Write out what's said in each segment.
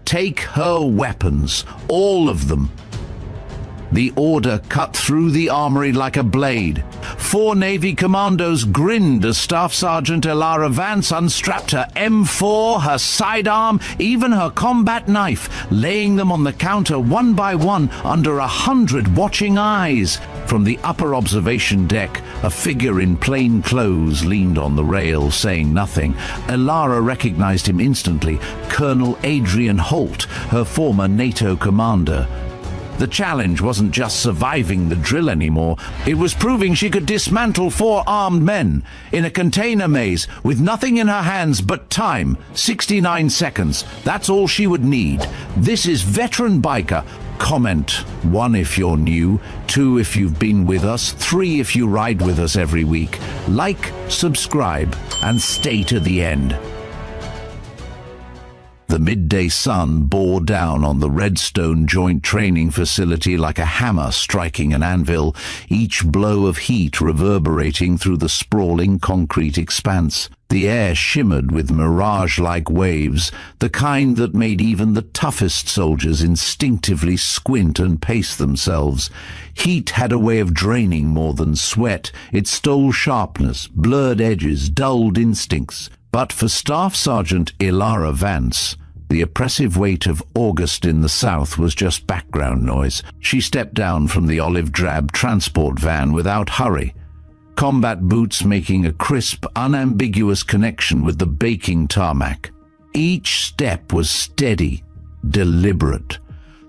Take her weapons, all of them." The order cut through the armory like a blade. 4 Navy commandos grinned as Staff Sergeant Elara Vance unstrapped her M4, her sidearm, even her combat knife, laying them on the counter one by one under 100 watching eyes. From the upper observation deck, a figure in plain clothes leaned on the rail, saying nothing. Elara recognized him instantly, Colonel Adrian Holt, her former NATO commander. The challenge wasn't just surviving the drill anymore. It was proving she could dismantle 4 armed men in a container maze with nothing in her hands but time. 69 seconds. That's all she would need. This is Veteran Biker. Comment 1 if you're new, 2 if you've been with us, 3 if you ride with us every week. Like, subscribe, and stay to the end. The midday sun bore down on the Redstone Joint Training Facility like a hammer striking an anvil, each blow of heat reverberating through the sprawling concrete expanse. The air shimmered with mirage-like waves, the kind that made even the toughest soldiers instinctively squint and pace themselves. Heat had a way of draining more than sweat. It stole sharpness, blurred edges, dulled instincts. But for Staff Sergeant Elara Vance, the oppressive weight of August in the south was just background noise. She stepped down from the olive-drab transport van without hurry, combat boots making a crisp, unambiguous connection with the baking tarmac. Each step was steady, deliberate,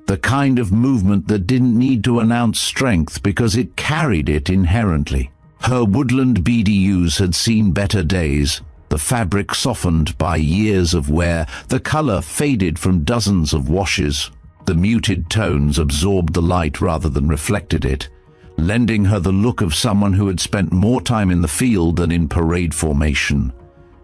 the kind of movement that didn't need to announce strength because it carried it inherently. Her woodland BDUs had seen better days. The fabric softened by years of wear, the color faded from dozens of washes. The muted tones absorbed the light rather than reflected it, lending her the look of someone who had spent more time in the field than in parade formation.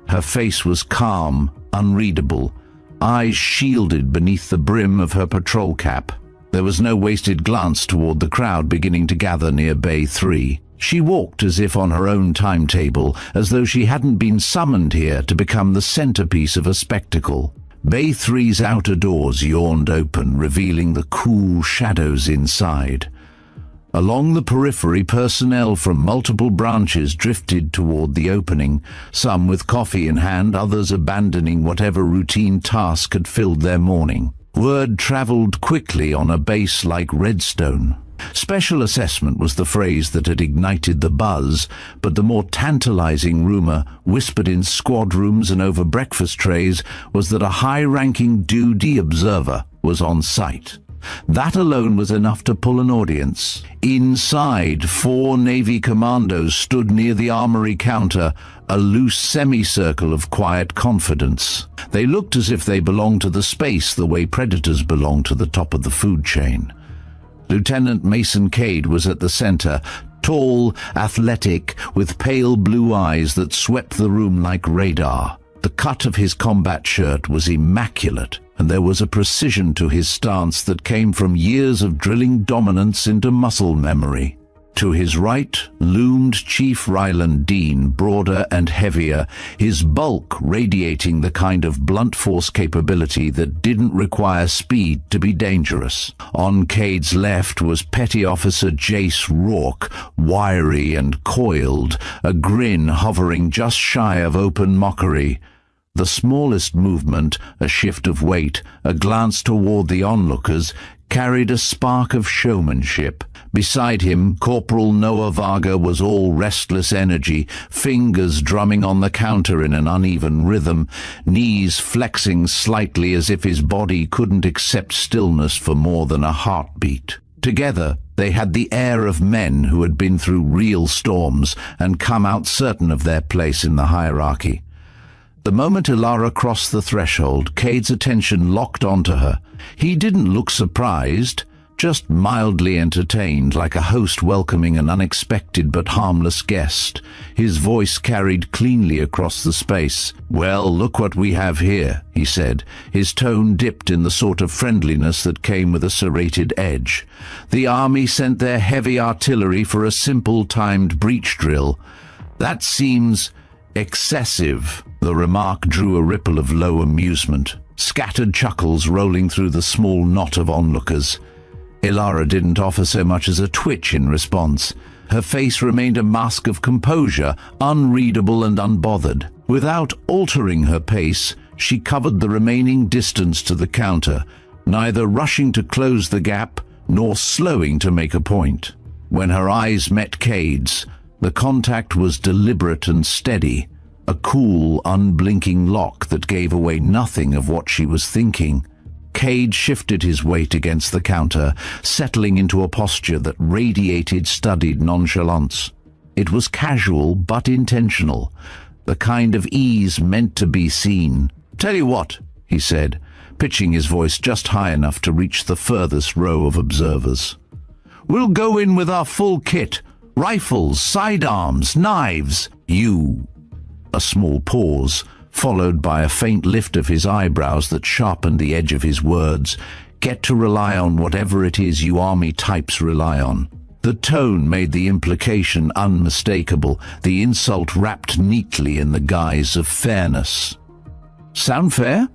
Her face was calm, unreadable, eyes shielded beneath the brim of her patrol cap. There was no wasted glance toward the crowd beginning to gather near Bay 3. She walked as if on her own timetable, as though she hadn't been summoned here to become the centerpiece of a spectacle. Bay 3's outer doors yawned open, revealing the cool shadows inside. Along the periphery, personnel from multiple branches drifted toward the opening, some with coffee in hand, others abandoning whatever routine task had filled their morning. Word traveled quickly on a base like Redstone. Special assessment was the phrase that had ignited the buzz, but the more tantalizing rumor, whispered in squad rooms and over breakfast trays, was that a high-ranking duty observer was on site. That alone was enough to pull an audience. Inside, 4 Navy commandos stood near the armory counter, a loose semicircle of quiet confidence. They looked as if they belonged to the space the way predators belong to the top of the food chain. Lieutenant Mason Cade was at the center, tall, athletic, with pale blue eyes that swept the room like radar. The cut of his combat shirt was immaculate, and there was a precision to his stance that came from years of drilling dominance into muscle memory. To his right loomed Chief Ryland Dean, broader and heavier, his bulk radiating the kind of blunt force capability that didn't require speed to be dangerous. On Cade's left was Petty Officer Jace Rourke, wiry and coiled, a grin hovering just shy of open mockery. The smallest movement, a shift of weight, a glance toward the onlookers, carried a spark of showmanship. Beside him, Corporal Noah Varga was all restless energy, fingers drumming on the counter in an uneven rhythm, knees flexing slightly as if his body couldn't accept stillness for more than a heartbeat. Together, they had the air of men who had been through real storms and come out certain of their place in the hierarchy. The moment Elara crossed the threshold, Cade's attention locked onto her. He didn't look surprised, just mildly entertained, like a host welcoming an unexpected but harmless guest. His voice carried cleanly across the space. "Well, look what we have here," he said. His tone dipped in the sort of friendliness that came with a serrated edge. "The army sent their heavy artillery for a simple timed breach drill. That seems excessive." The remark drew a ripple of low amusement. scattered chuckles rolling through the small knot of onlookers. Ilara didn't offer so much as a twitch in response. Her face remained a mask of composure, unreadable and unbothered. Without altering her pace, she covered the remaining distance to the counter, neither rushing to close the gap nor slowing to make a point. When her eyes met Cade's, the contact was deliberate and steady, a cool, unblinking lock that gave away nothing of what she was thinking. Cade shifted his weight against the counter, settling into a posture that radiated studied nonchalance. It was casual but intentional, the kind of ease meant to be seen. "Tell you what," he said, pitching his voice just high enough to reach the furthest row of observers. "We'll go in with our full kit. Rifles, sidearms, knives. You—" A small pause, followed by a faint lift of his eyebrows that sharpened the edge of his words. "Get to rely on whatever it is you army types rely on." The tone made the implication unmistakable, the insult wrapped neatly in the guise of fairness. "Sound fair?"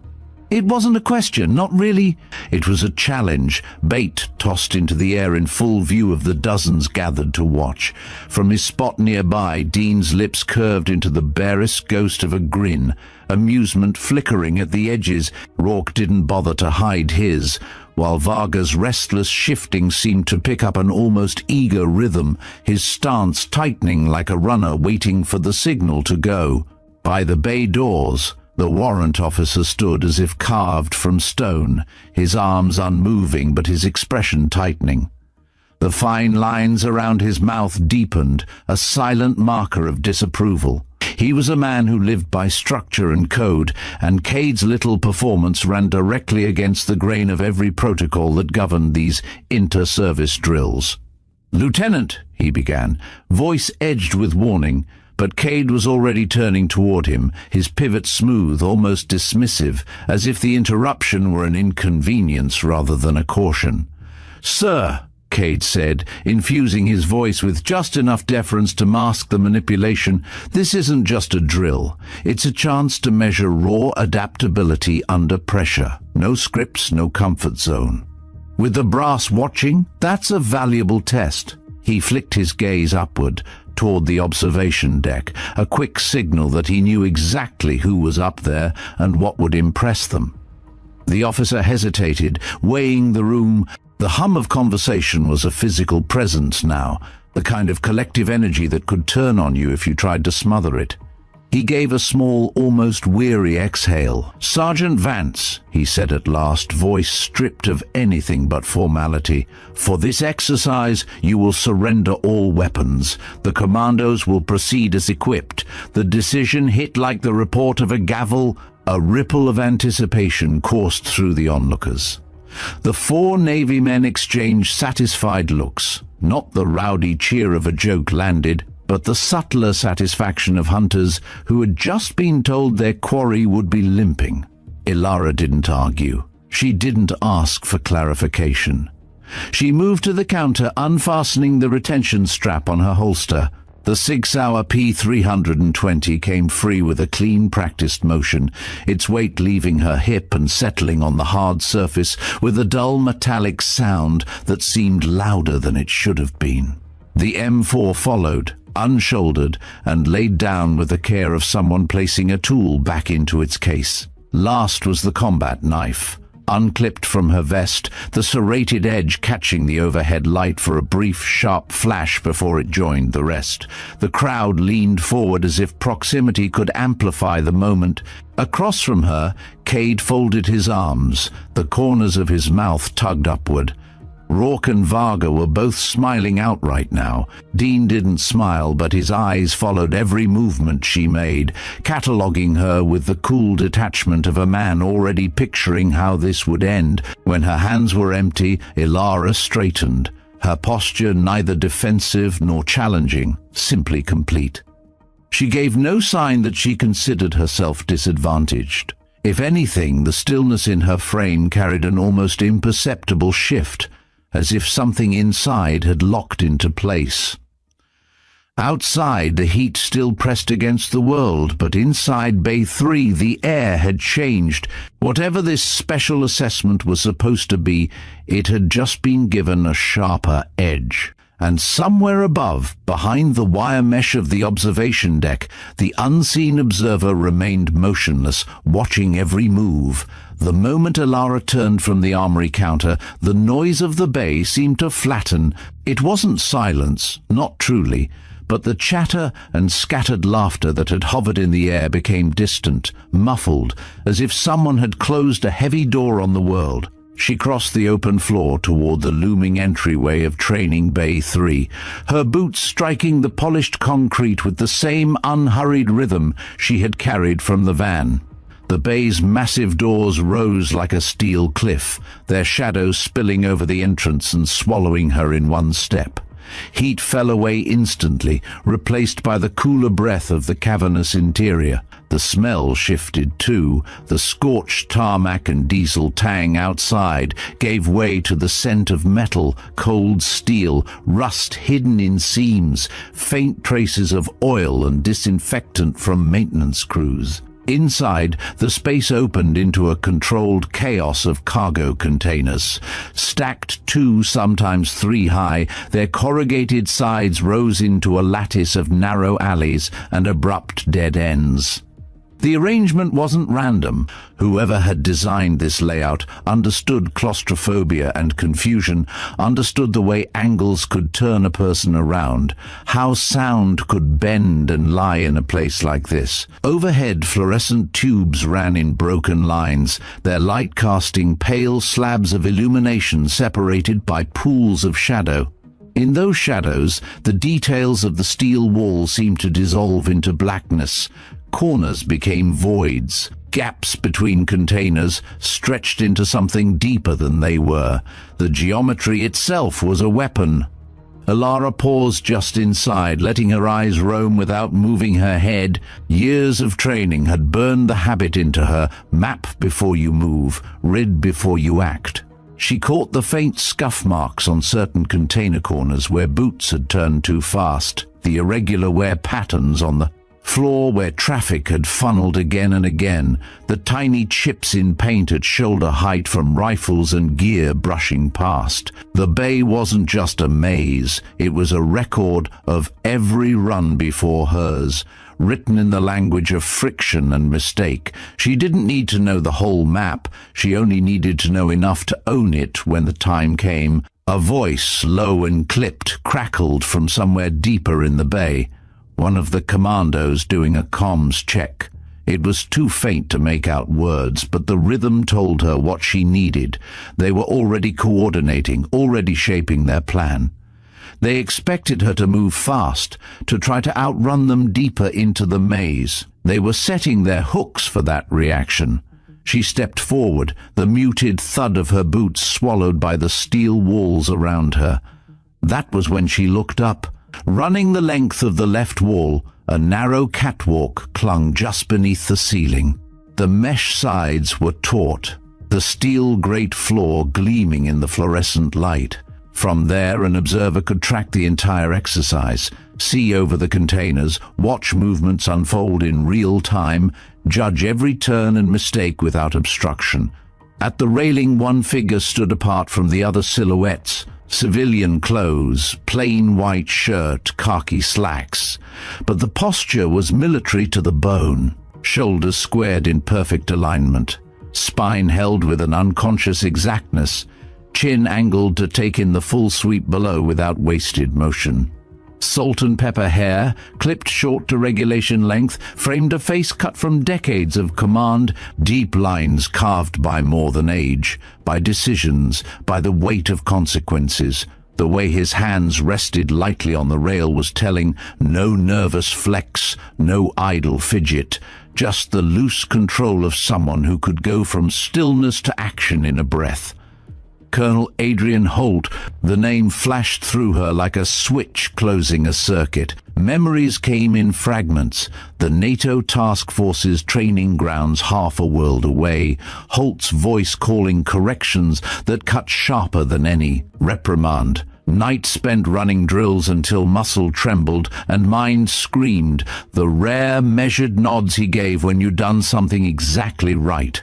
It wasn't a question, not really. It was a challenge, bait tossed into the air in full view of the dozens gathered to watch. From his spot nearby, Dean's lips curved into the barest ghost of a grin, amusement flickering at the edges. Rourke didn't bother to hide his, while Varga's restless shifting seemed to pick up an almost eager rhythm, his stance tightening like a runner waiting for the signal to go. By the bay doors, the warrant officer stood as if carved from stone, his arms unmoving but his expression tightening. The fine lines around his mouth deepened, a silent marker of disapproval. He was a man who lived by structure and code, and Cade's little performance ran directly against the grain of every protocol that governed these inter-service drills. "Lieutenant," he began, voice edged with warning, but Cade was already turning toward him, his pivot smooth, almost dismissive, as if the interruption were an inconvenience rather than a caution. "Sir," Cade said, infusing his voice with just enough deference to mask the manipulation, "this isn't just a drill. It's a chance to measure raw adaptability under pressure. No scripts, no comfort zone. With the brass watching, that's a valuable test." He flicked his gaze upward, toward the observation deck, a quick signal that he knew exactly who was up there and what would impress them. The officer hesitated, weighing the room. The hum of conversation was a physical presence now, the kind of collective energy that could turn on you if you tried to smother it. He gave a small, almost weary exhale. "Sergeant Vance," he said at last, voice stripped of anything but formality, "for this exercise you will surrender all weapons. The Commandos will proceed as equipped." The decision hit like the report of a gavel. A ripple of anticipation coursed through the onlookers. The four Navy men exchanged satisfied looks. Not the rowdy cheer of a joke landed, but the subtler satisfaction of hunters who had just been told their quarry would be limping. Ilara didn't argue. She didn't ask for clarification. She moved to the counter, unfastening the retention strap on her holster. The 6-hour P320 came free with a clean, practiced motion, its weight leaving her hip and settling on the hard surface with a dull metallic sound that seemed louder than it should have been. The M4 followed, unshouldered, and laid down with the care of someone placing a tool back into its case. Last was the combat knife, unclipped from her vest, the serrated edge catching the overhead light for a brief, sharp flash before it joined the rest. The crowd leaned forward as if proximity could amplify the moment. Across from her, Cade folded his arms, the corners of his mouth tugged upward. Rourke and Varga were both smiling outright now. Dean didn't smile, but his eyes followed every movement she made, cataloguing her with the cool detachment of a man already picturing how this would end. When her hands were empty, Ilara straightened, her posture neither defensive nor challenging, simply complete. She gave no sign that she considered herself disadvantaged. If anything, the stillness in her frame carried an almost imperceptible shift, as if something inside had locked into place. Outside, the heat still pressed against the world, but inside Bay 3, the air had changed. Whatever this special assessment was supposed to be, it had just been given a sharper edge. And somewhere above, behind the wire mesh of the observation deck, the unseen observer remained motionless, watching every move. The moment Alara turned from the armory counter, the noise of the bay seemed to flatten. It wasn't silence, not truly, but the chatter and scattered laughter that had hovered in the air became distant, muffled, as if someone had closed a heavy door on the world. She crossed the open floor toward the looming entryway of Training Bay 3, her boots striking the polished concrete with the same unhurried rhythm she had carried from the van. The bay's massive doors rose like a steel cliff, their shadows spilling over the entrance and swallowing her in one step. Heat fell away instantly, replaced by the cooler breath of the cavernous interior. The smell shifted too. The scorched tarmac and diesel tang outside gave way to the scent of metal, cold steel, rust hidden in seams, faint traces of oil and disinfectant from maintenance crews. Inside, the space opened into a controlled chaos of cargo containers. Stacked 2, sometimes 3 high, their corrugated sides rose into a lattice of narrow alleys and abrupt dead ends. The arrangement wasn't random. Whoever had designed this layout understood claustrophobia and confusion, understood the way angles could turn a person around, how sound could bend and lie in a place like this. Overhead, fluorescent tubes ran in broken lines, their light casting pale slabs of illumination separated by pools of shadow. In those shadows, the details of the steel wall seemed to dissolve into blackness. Corners became voids. Gaps between containers stretched into something deeper than they were. The geometry itself was a weapon. Alara paused just inside, letting her eyes roam without moving her head. Years of training had burned the habit into her: map before you move, read before you act. She caught the faint scuff marks on certain container corners where boots had turned too fast, the irregular wear patterns on the floor where traffic had funneled again and again, the tiny chips in paint at shoulder height from rifles and gear brushing past. The bay wasn't just a maze, it was a record of every run before hers, written in the language of friction and mistake. She didn't need to know the whole map, she only needed to know enough to own it when the time came. A voice, low and clipped, crackled from somewhere deeper in the bay. One of the Commandos doing a comms check. It was too faint to make out words, but the rhythm told her what she needed. They were already coordinating, already shaping their plan. They expected her to move fast, to try to outrun them deeper into the maze. They were setting their hooks for that reaction. She stepped forward, the muted thud of her boots swallowed by the steel walls around her. That was when she looked up. Running the length of the left wall, a narrow catwalk clung just beneath the ceiling. The mesh sides were taut, the steel grate floor gleaming in the fluorescent light. From there, an observer could track the entire exercise, see over the containers, watch movements unfold in real time, judge every turn and mistake without obstruction. At the railing, one figure stood apart from the other silhouettes. Civilian clothes, plain white shirt, khaki slacks. But the posture was military to the bone. Shoulders squared in perfect alignment. Spine held with an unconscious exactness. Chin angled to take in the full sweep below without wasted motion. Salt and pepper hair, clipped short to regulation length, framed a face cut from decades of command, deep lines carved by more than age, by decisions, by the weight of consequences. The way his hands rested lightly on the rail was telling. No nervous flex, no idle fidget, just the loose control of someone who could go from stillness to action in a breath. Colonel Adrian Holt, the name flashed through her like a switch closing a circuit. Memories came in fragments. The NATO task force's training grounds half a world away. Holt's voice calling corrections that cut sharper than any reprimand. Night spent running drills until muscle trembled and mind screamed, the rare measured nods he gave when you'd done something exactly right.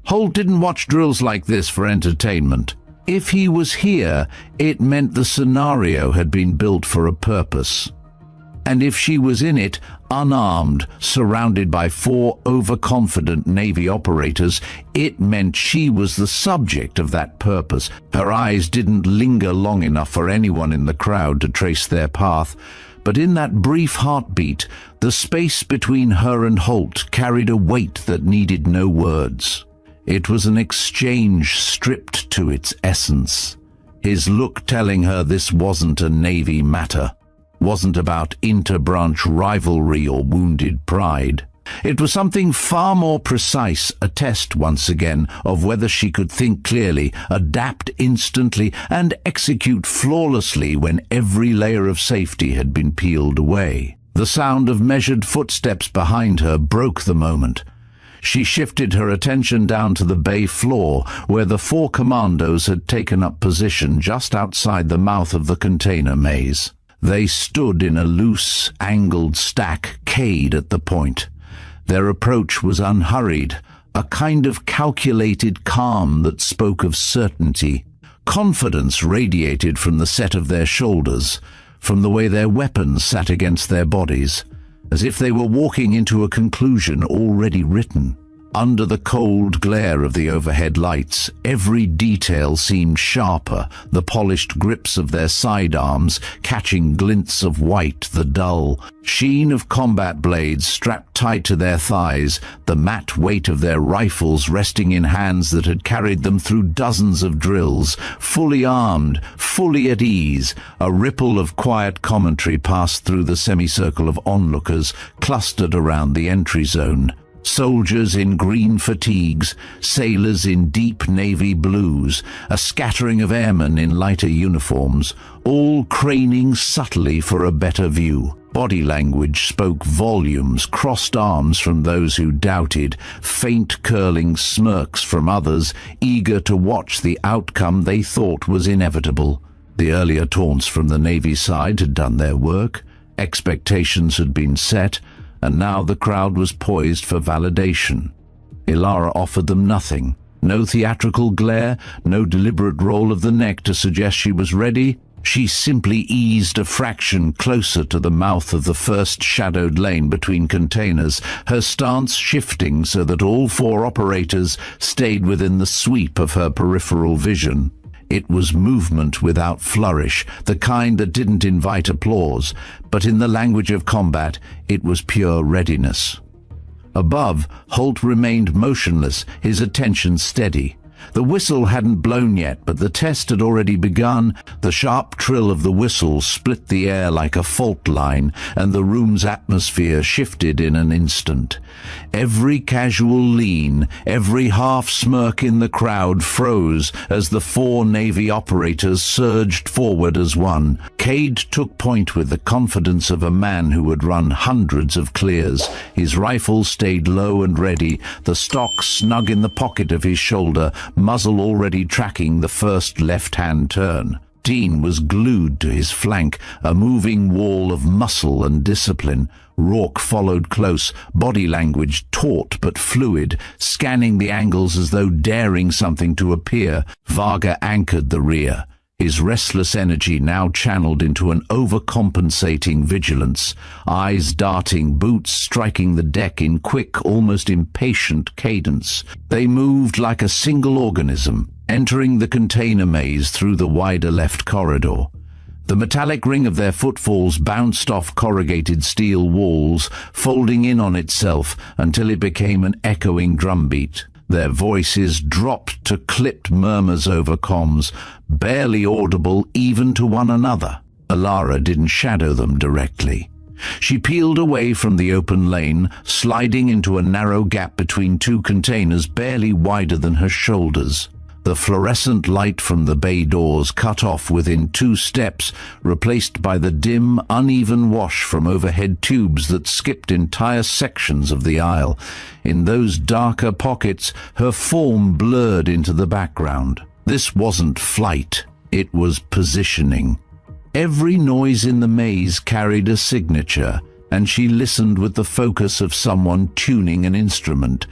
Holt didn't watch drills like this for entertainment. If he was here, it meant the scenario had been built for a purpose. And if she was in it, unarmed, surrounded by 4 overconfident Navy operators, it meant she was the subject of that purpose. Her eyes didn't linger long enough for anyone in the crowd to trace their path, but in that brief heartbeat, the space between her and Holt carried a weight that needed no words. It was an exchange stripped to its essence. His look telling her this wasn't a Navy matter. Wasn't about inter-branch rivalry or wounded pride. It was something far more precise, a test once again of whether she could think clearly, adapt instantly, and execute flawlessly when every layer of safety had been peeled away. The sound of measured footsteps behind her broke the moment. She shifted her attention down to the bay floor, where the 4 commandos had taken up position just outside the mouth of the container maze. They stood in a loose, angled stack, K'd at the point. Their approach was unhurried, a kind of calculated calm that spoke of certainty. Confidence radiated from the set of their shoulders, from the way their weapons sat against their bodies, as if they were walking into a conclusion already written. Under the cold glare of the overhead lights, every detail seemed sharper, the polished grips of their sidearms catching glints of white, the dull sheen of combat blades strapped tight to their thighs, the matte weight of their rifles resting in hands that had carried them through dozens of drills. Fully armed, fully at ease, a ripple of quiet commentary passed through the semicircle of onlookers clustered around the entry zone. Soldiers in green fatigues, sailors in deep navy blues, a scattering of airmen in lighter uniforms, all craning subtly for a better view. Body language spoke volumes, crossed arms from those who doubted, faint curling smirks from others, eager to watch the outcome they thought was inevitable. The earlier taunts from the Navy side had done their work, expectations had been set, and now the crowd was poised for validation. Ilara offered them nothing. No theatrical glare, no deliberate roll of the neck to suggest she was ready. She simply eased a fraction closer to the mouth of the first shadowed lane between containers, her stance shifting so that all 4 operators stayed within the sweep of her peripheral vision. It was movement without flourish, the kind that didn't invite applause, but in the language of combat, it was pure readiness. Above, Holt remained motionless, his attention steady. The whistle hadn't blown yet, but the test had already begun. The sharp trill of the whistle split the air like a fault line, and the room's atmosphere shifted in an instant. Every casual lean, every half-smirk in the crowd froze as the 4 Navy operators surged forward as one. Cade took point with the confidence of a man who had run hundreds of clears. His rifle stayed low and ready, the stock snug in the pocket of his shoulder, muzzle already tracking the first left-hand turn. Dean was glued to his flank, a moving wall of muscle and discipline. Rourke followed close, body language taut but fluid, scanning the angles as though daring something to appear. Varga anchored the rear, his restless energy now channeled into an overcompensating vigilance, eyes darting, boots striking the deck in quick, almost impatient cadence. They moved like a single organism, entering the container maze through the wider left corridor. The metallic ring of their footfalls bounced off corrugated steel walls, folding in on itself until it became an echoing drumbeat. Their voices dropped to clipped murmurs over comms, barely audible even to one another. Ilara didn't shadow them directly. She peeled away from the open lane, sliding into a narrow gap between 2 containers barely wider than her shoulders. The fluorescent light from the bay doors cut off within 2 steps, replaced by the dim, uneven wash from overhead tubes that skipped entire sections of the aisle. In those darker pockets, her form blurred into the background. This wasn't flight, it was positioning. Every noise in the maze carried a signature, and she listened with the focus of someone tuning an instrument.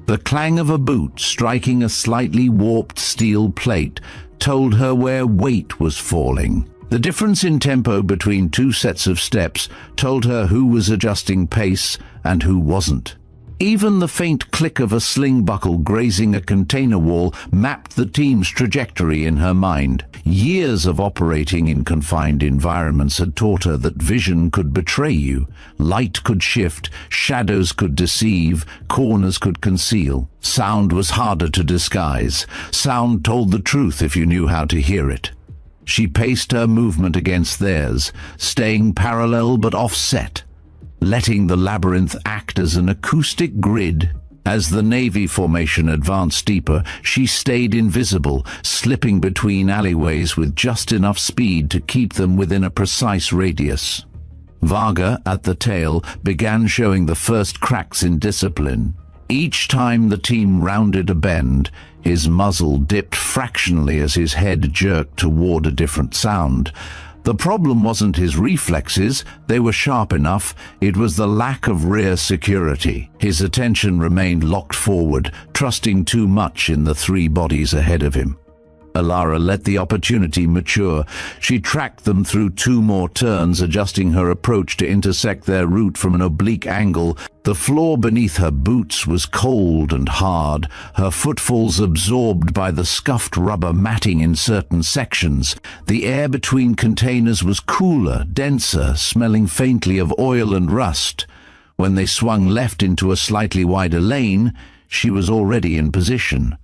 The clang of a boot striking a slightly warped steel plate told her where weight was falling. The difference in tempo between two sets of steps told her who was adjusting pace and who wasn't. Even the faint click of a sling buckle grazing a container wall mapped the team's trajectory in her mind. Years of operating in confined environments had taught her that vision could betray you. Light could shift, shadows could deceive, corners could conceal. Sound was harder to disguise. Sound told the truth if you knew how to hear it. She paced her movement against theirs, staying parallel but offset, letting the labyrinth act as an acoustic grid. As the Navy formation advanced deeper, she stayed invisible, slipping between alleyways with just enough speed to keep them within a precise radius. Varga, at the tail, began showing the first cracks in discipline. Each time the team rounded a bend, his muzzle dipped fractionally as his head jerked toward a different sound. The problem wasn't his reflexes, they were sharp enough, it was the lack of rear security. His attention remained locked forward, trusting too much in the three bodies ahead of him. Alara let the opportunity mature. She tracked them through two more turns, adjusting her approach to intersect their route from an oblique angle. The floor beneath her boots was cold and hard, her footfalls absorbed by the scuffed rubber matting in certain sections. The air between containers was cooler, denser, smelling faintly of oil and rust. When they swung left into a slightly wider lane, she was already in position.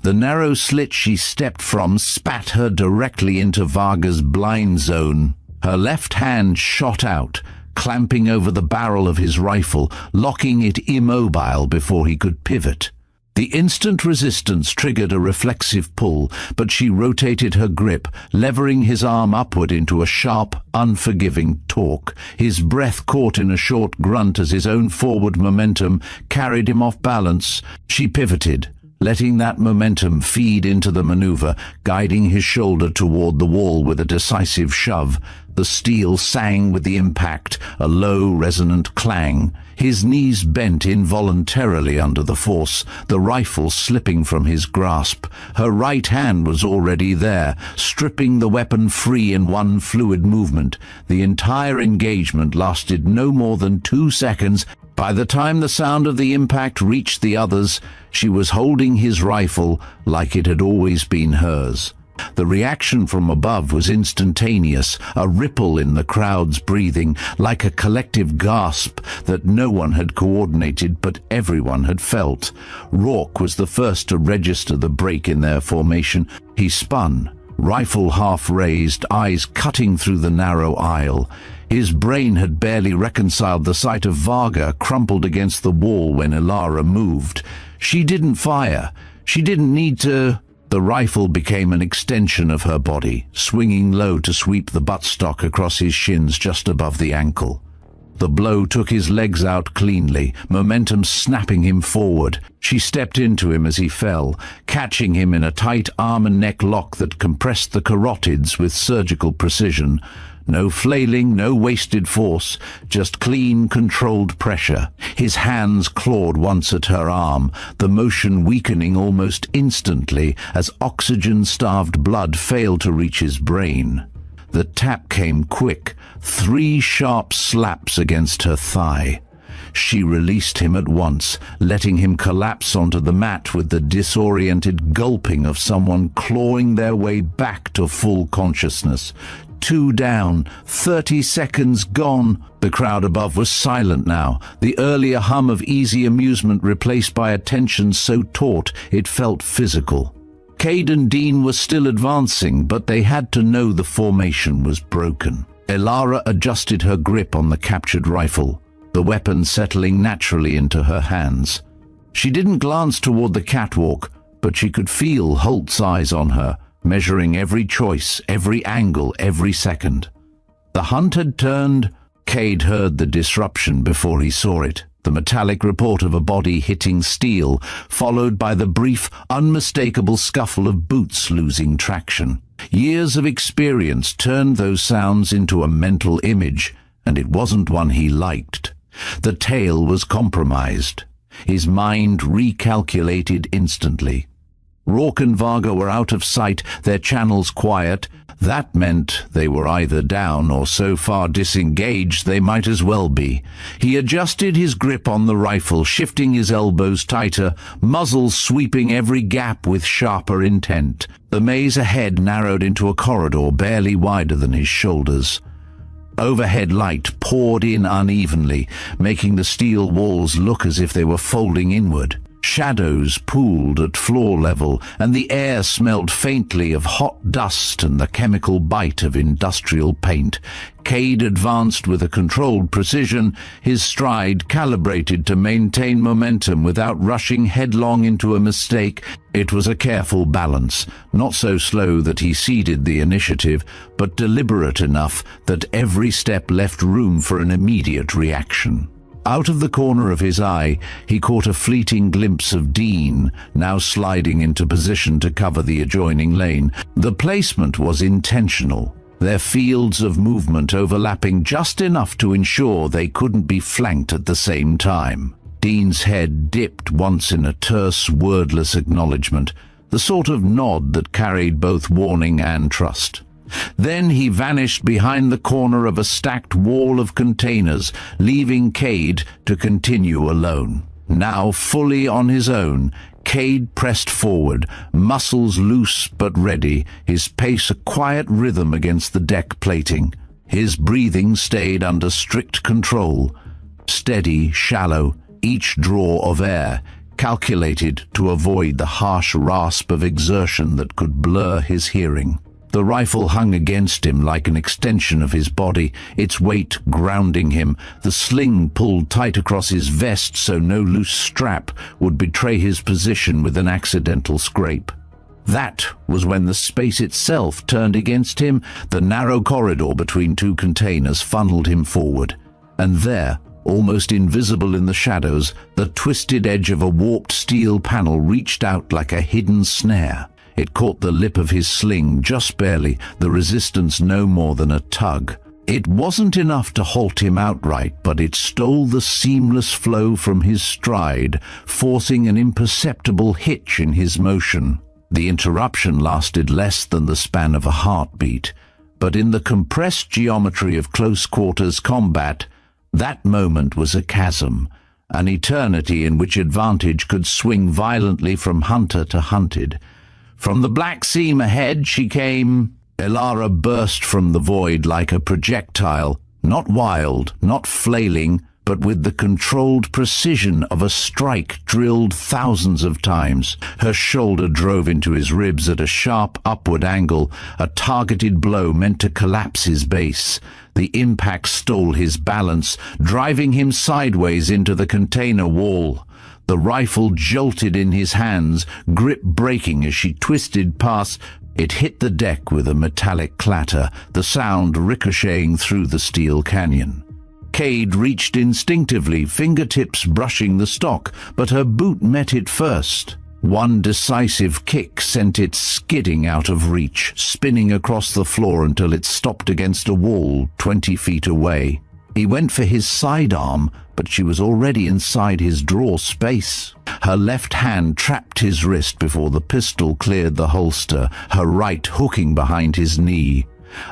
The narrow slit she stepped from spat her directly into Varga's blind zone. Her left hand shot out, clamping over the barrel of his rifle, locking it immobile before he could pivot. The instant resistance triggered a reflexive pull, but she rotated her grip, levering his arm upward into a sharp, unforgiving torque. His breath caught in a short grunt as his own forward momentum carried him off balance. She pivoted, letting that momentum feed into the maneuver, guiding his shoulder toward the wall with a decisive shove. The steel sang with the impact, a low, resonant clang. His knees bent involuntarily under the force, the rifle slipping from his grasp. Her right hand was already there, stripping the weapon free in one fluid movement. The entire engagement lasted no more than 2 seconds. By the time the sound of the impact reached the others, she was holding his rifle like it had always been hers. The reaction from above was instantaneous, a ripple in the crowd's breathing, like a collective gasp that no one had coordinated but everyone had felt. Rourke was the first to register the break in their formation. He spun, rifle half raised, eyes cutting through the narrow aisle. His brain had barely reconciled the sight of Varga crumpled against the wall when Alara moved. She didn't fire. She didn't need to. The rifle became an extension of her body, swinging low to sweep the buttstock across his shins just above the ankle. The blow took his legs out cleanly, momentum snapping him forward. She stepped into him as he fell, catching him in a tight arm and neck lock that compressed the carotids with surgical precision. No flailing, no wasted force, just clean, controlled pressure. His hands clawed once at her arm, the motion weakening almost instantly as oxygen-starved blood failed to reach his brain. The tap came quick, 3 sharp slaps against her thigh. She released him at once, letting him collapse onto the mat with the disoriented gulping of someone clawing their way back to full consciousness. 2 down, 30 seconds gone. The crowd above was silent now, the earlier hum of easy amusement replaced by a tension so taut it felt physical. Cade and Dean were still advancing, but they had to know the formation was broken. Alara adjusted her grip on the captured rifle, the weapon settling naturally into her hands. She didn't glance toward the catwalk, but she could feel Holt's eyes on her, measuring every choice, every angle, every second. The hunt had turned. Cade heard the disruption before he saw it. the metallic report of a body hitting steel, followed by the brief, unmistakable scuffle of boots losing traction. Years of experience turned those sounds into a mental image, and it wasn't one he liked. The tale was compromised. His mind recalculated instantly. Rourke and Varga were out of sight, their channels quiet. That meant they were either down or so far disengaged they might as well be. He adjusted his grip on the rifle, shifting his elbows tighter, muzzle sweeping every gap with sharper intent. The maze ahead narrowed into a corridor barely wider than his shoulders. Overhead light poured in unevenly, making the steel walls look as if they were folding inward. Shadows pooled at floor level, and the air smelled faintly of hot dust and the chemical bite of industrial paint. Cade advanced with a controlled precision, his stride calibrated to maintain momentum without rushing headlong into a mistake. It was a careful balance, not so slow that he ceded the initiative, but deliberate enough that every step left room for an immediate reaction. Out of the corner of his eye, he caught a fleeting glimpse of Dean, now sliding into position to cover the adjoining lane. The placement was intentional, their fields of movement overlapping just enough to ensure they couldn't be flanked at the same time. Dean's head dipped once in a terse, wordless acknowledgement, the sort of nod that carried both warning and trust. Then he vanished behind the corner of a stacked wall of containers, leaving Cade to continue alone. Now fully on his own, Cade pressed forward, muscles loose but ready, his pace a quiet rhythm against the deck plating. His breathing stayed under strict control, steady, shallow, each draw of air calculated to avoid the harsh rasp of exertion that could blur his hearing. The rifle hung against him like an extension of his body, its weight grounding him, the sling pulled tight across his vest so no loose strap would betray his position with an accidental scrape. That was when the space itself turned against him. The narrow corridor between two containers funneled him forward, and there, almost invisible in the shadows, the twisted edge of a warped steel panel reached out like a hidden snare. It caught the lip of his sling just barely, the resistance no more than a tug. It wasn't enough to halt him outright, but it stole the seamless flow from his stride, forcing an imperceptible hitch in his motion. The interruption lasted less than the span of a heartbeat, but in the compressed geometry of close-quarters combat, that moment was a chasm, an eternity in which advantage could swing violently from hunter to hunted. From the black seam ahead she came. Elara burst from the void like a projectile, not wild, not flailing, but with the controlled precision of a strike drilled thousands of times. Her shoulder drove into his ribs at a sharp upward angle, a targeted blow meant to collapse his base. The impact stole his balance, driving him sideways into the container wall. The rifle jolted in his hands, grip breaking as she twisted past. It hit the deck with a metallic clatter, the sound ricocheting through the steel canyon. Cade reached instinctively, fingertips brushing the stock, but her boot met it first. One decisive kick sent it skidding out of reach, spinning across the floor until it stopped against a wall 20 feet away. He went for his sidearm, but she was already inside his draw space. Her left hand trapped his wrist before the pistol cleared the holster, her right hooking behind his knee.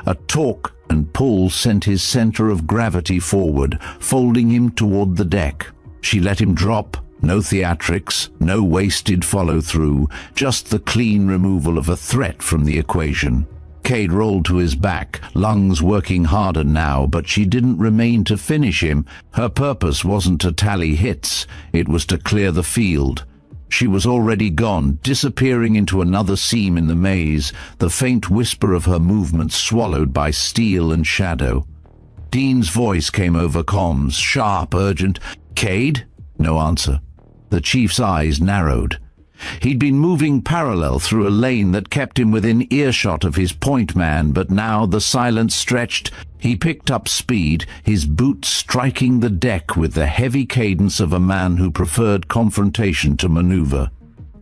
A torque and pull sent his center of gravity forward, folding him toward the deck. She let him drop. No theatrics, no wasted follow-through, just the clean removal of a threat from the equation. Cade rolled to his back, lungs working harder now, but she didn't remain to finish him. Her purpose wasn't to tally hits, it was to clear the field. She was already gone, disappearing into another seam in the maze, the faint whisper of her movements swallowed by steel and shadow. Dean's voice came over comms, sharp, urgent. "Cade?" No answer. The chief's eyes narrowed. He'd been moving parallel through a lane that kept him within earshot of his point man, but now the silence stretched. He picked up speed, his boots striking the deck with the heavy cadence of a man who preferred confrontation to maneuver.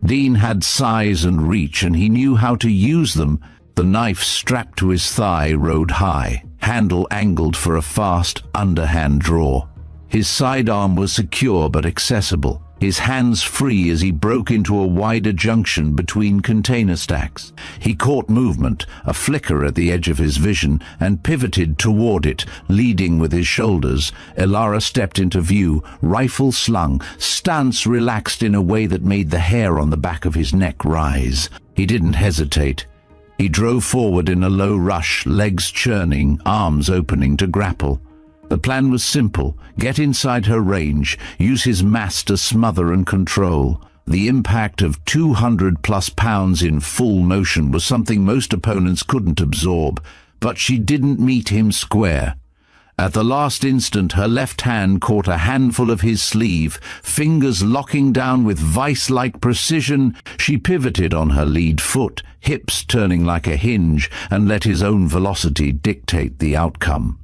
Dean had size and reach, and he knew how to use them. The knife strapped to his thigh rode high, handle angled for a fast, underhand draw. His sidearm was secure but accessible, his hands free as he broke into a wider junction between container stacks. He caught movement, a flicker at the edge of his vision, and pivoted toward it, leading with his shoulders. Elara stepped into view, rifle slung, stance relaxed in a way that made the hair on the back of his neck rise. He didn't hesitate. He drove forward in a low rush, legs churning, arms opening to grapple. The plan was simple: get inside her range, use his mass to smother and control. The impact of 200+ pounds in full motion was something most opponents couldn't absorb, but she didn't meet him square. At the last instant, her left hand caught a handful of his sleeve, fingers locking down with vice-like precision. She pivoted on her lead foot, hips turning like a hinge, and let his own velocity dictate the outcome.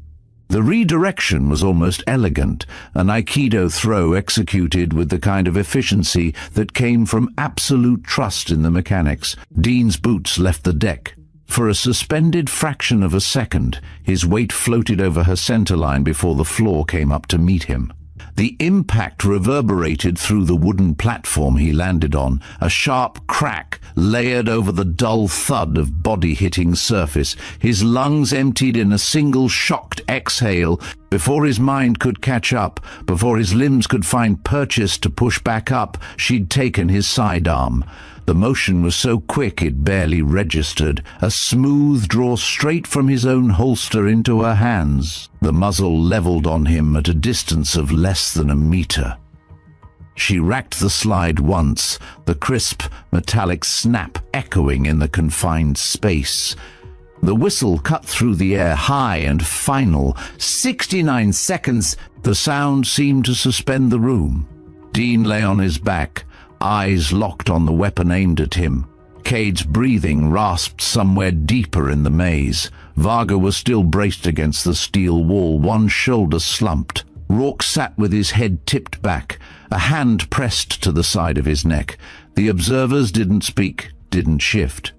The redirection was almost elegant, an Aikido throw executed with the kind of efficiency that came from absolute trust in the mechanics. Dean's boots left the deck. For a suspended fraction of a second, his weight floated over her centerline before the floor came up to meet him. The impact reverberated through the wooden platform he landed on, a sharp crack layered over the dull thud of body-hitting surface. His lungs emptied in a single shocked exhale. Before his mind could catch up, before his limbs could find purchase to push back up, she'd taken his sidearm. The motion was so quick it barely registered, a smooth draw straight from his own holster into her hands, the muzzle leveled on him at a distance of less than a meter. She racked the slide once, the crisp, metallic snap echoing in the confined space. The whistle cut through the air, high and final. 69 seconds! The sound seemed to suspend the room. Dean lay on his back, eyes locked on the weapon aimed at him. Cade's breathing rasped somewhere deeper in the maze. Varga was still braced against the steel wall, one shoulder slumped. Rourke sat with his head tipped back, a hand pressed to the side of his neck. The observers didn't speak, didn't shift.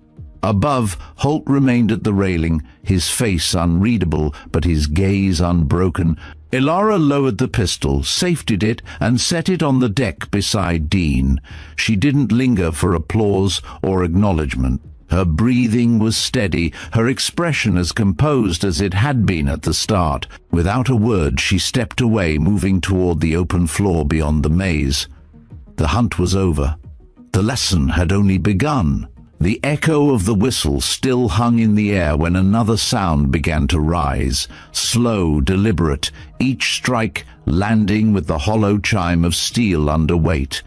Above, Holt remained at the railing, his face unreadable, but his gaze unbroken. Elara lowered the pistol, safetied it, and set it on the deck beside Dean. She didn't linger for applause or acknowledgement. Her breathing was steady, her expression as composed as it had been at the start. Without a word, she stepped away, moving toward the open floor beyond the maze. The hunt was over. The lesson had only begun. The echo of the whistle still hung in the air when another sound began to rise, slow, deliberate, each strike landing with the hollow chime of steel under weight.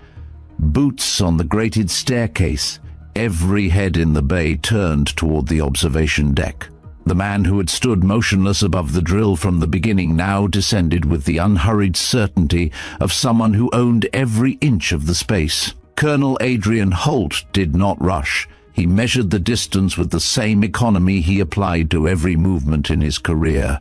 Boots on the grated staircase. Every head in the bay turned toward the observation deck. The man who had stood motionless above the drill from the beginning now descended with the unhurried certainty of someone who owned every inch of the space. Colonel Adrian Holt did not rush. He measured the distance with the same economy he applied to every movement in his career.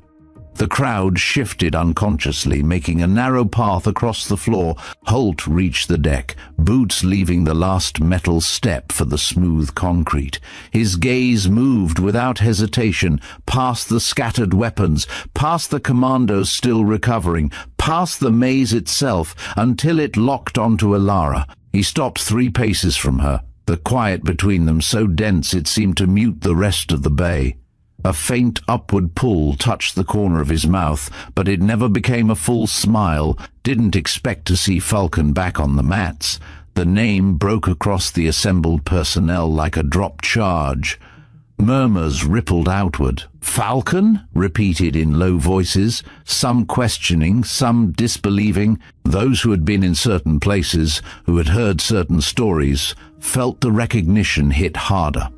The crowd shifted unconsciously, making a narrow path across the floor. Holt reached the deck, boots leaving the last metal step for the smooth concrete. His gaze moved without hesitation, past the scattered weapons, past the Commandos still recovering, past the maze itself, until it locked onto Elara. He stopped 3 paces from her, the quiet between them so dense it seemed to mute the rest of the bay. A faint upward pull touched the corner of his mouth, but it never became a full smile. Didn't expect to see Falcon back on the mats. The name broke across the assembled personnel like a dropped charge. Murmurs rippled outward. "Falcon?" repeated in low voices, some questioning, some disbelieving. Those who had been in certain places, who had heard certain stories, felt the recognition hit harder.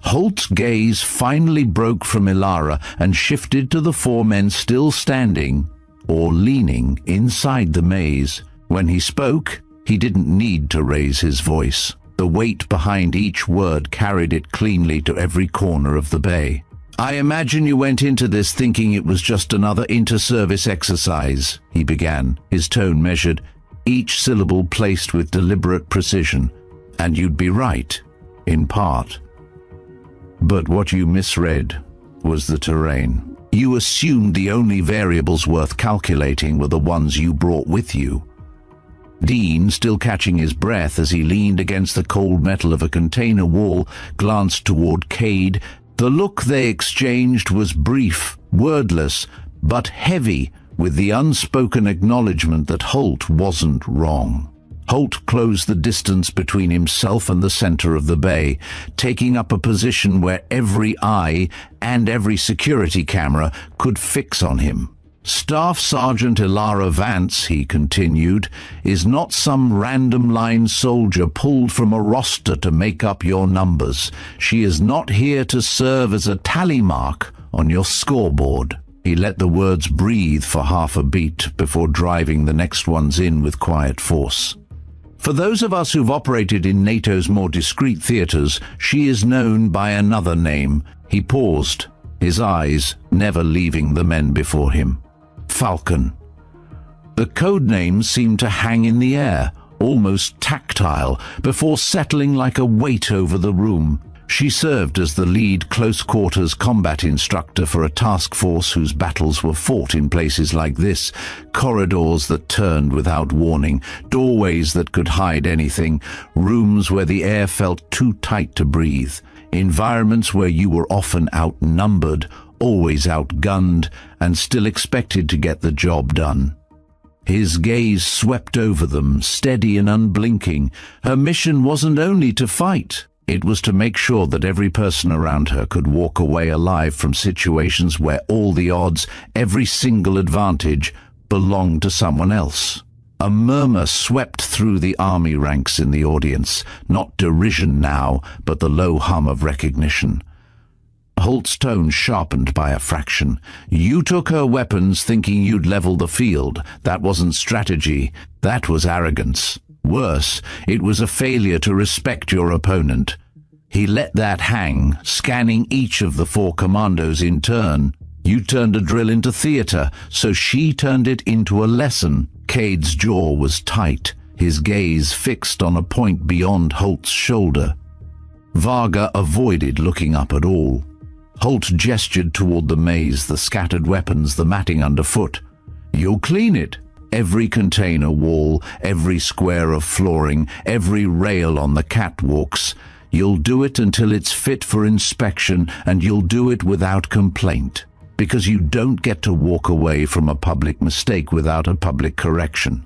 Holt's gaze finally broke from Elara and shifted to the 4 men still standing, or leaning, inside the maze. When he spoke, He didn't need to raise his voice. The weight behind each word carried it cleanly to every corner of the bay. "I imagine you went into this thinking it was just another inter-service exercise," he began, his tone measured, each syllable placed with deliberate precision. "And you'd be right, in part. But what you misread was the terrain. You assumed the only variables worth calculating were the ones you brought with you." Dean, still catching his breath as he leaned against the cold metal of a container wall, glanced toward Cade. The look they exchanged was brief, wordless, but heavy with the unspoken acknowledgement that Holt wasn't wrong. Holt closed the distance between himself and the center of the bay, taking up a position where every eye and every security camera could fix on him. "Staff Sergeant Ilara Vance," he continued, "is not some random line soldier pulled from a roster to make up your numbers. She is not here to serve as a tally mark on your scoreboard." He let the words breathe for half a beat before driving the next ones in with quiet force. "For those of us who've operated in NATO's more discreet theaters, she is known by another name." He paused, his eyes never leaving the men before him. "Falcon." The code name seemed to hang in the air, almost tactile, before settling like a weight over the room. She served as the lead close-quarters combat instructor for a task force whose battles were fought in places like this, corridors that turned without warning, doorways that could hide anything, rooms where the air felt too tight to breathe, environments where you were often outnumbered, always outgunned, and still expected to get the job done. His gaze swept over them, steady and unblinking. Her mission wasn't only to fight. It was to make sure that every person around her could walk away alive from situations where all the odds, every single advantage, belonged to someone else. A murmur swept through the army ranks in the audience, not derision now, but the low hum of recognition. Holt's tone sharpened by a fraction. "You took her weapons thinking you'd level the field. That wasn't strategy. That was arrogance. Worse, it was a failure to respect your opponent." He let that hang, scanning each of the 4 commandos in turn. "You turned a drill into theater, so she turned it into a lesson." Cade's jaw was tight, his gaze fixed on a point beyond Holt's shoulder. Varga avoided looking up at all. Holt gestured toward the maze, the scattered weapons, the matting underfoot. "You'll clean it. Every container wall, every square of flooring, every rail on the catwalks. You'll do it until it's fit for inspection, and you'll do it without complaint. Because you don't get to walk away from a public mistake without a public correction."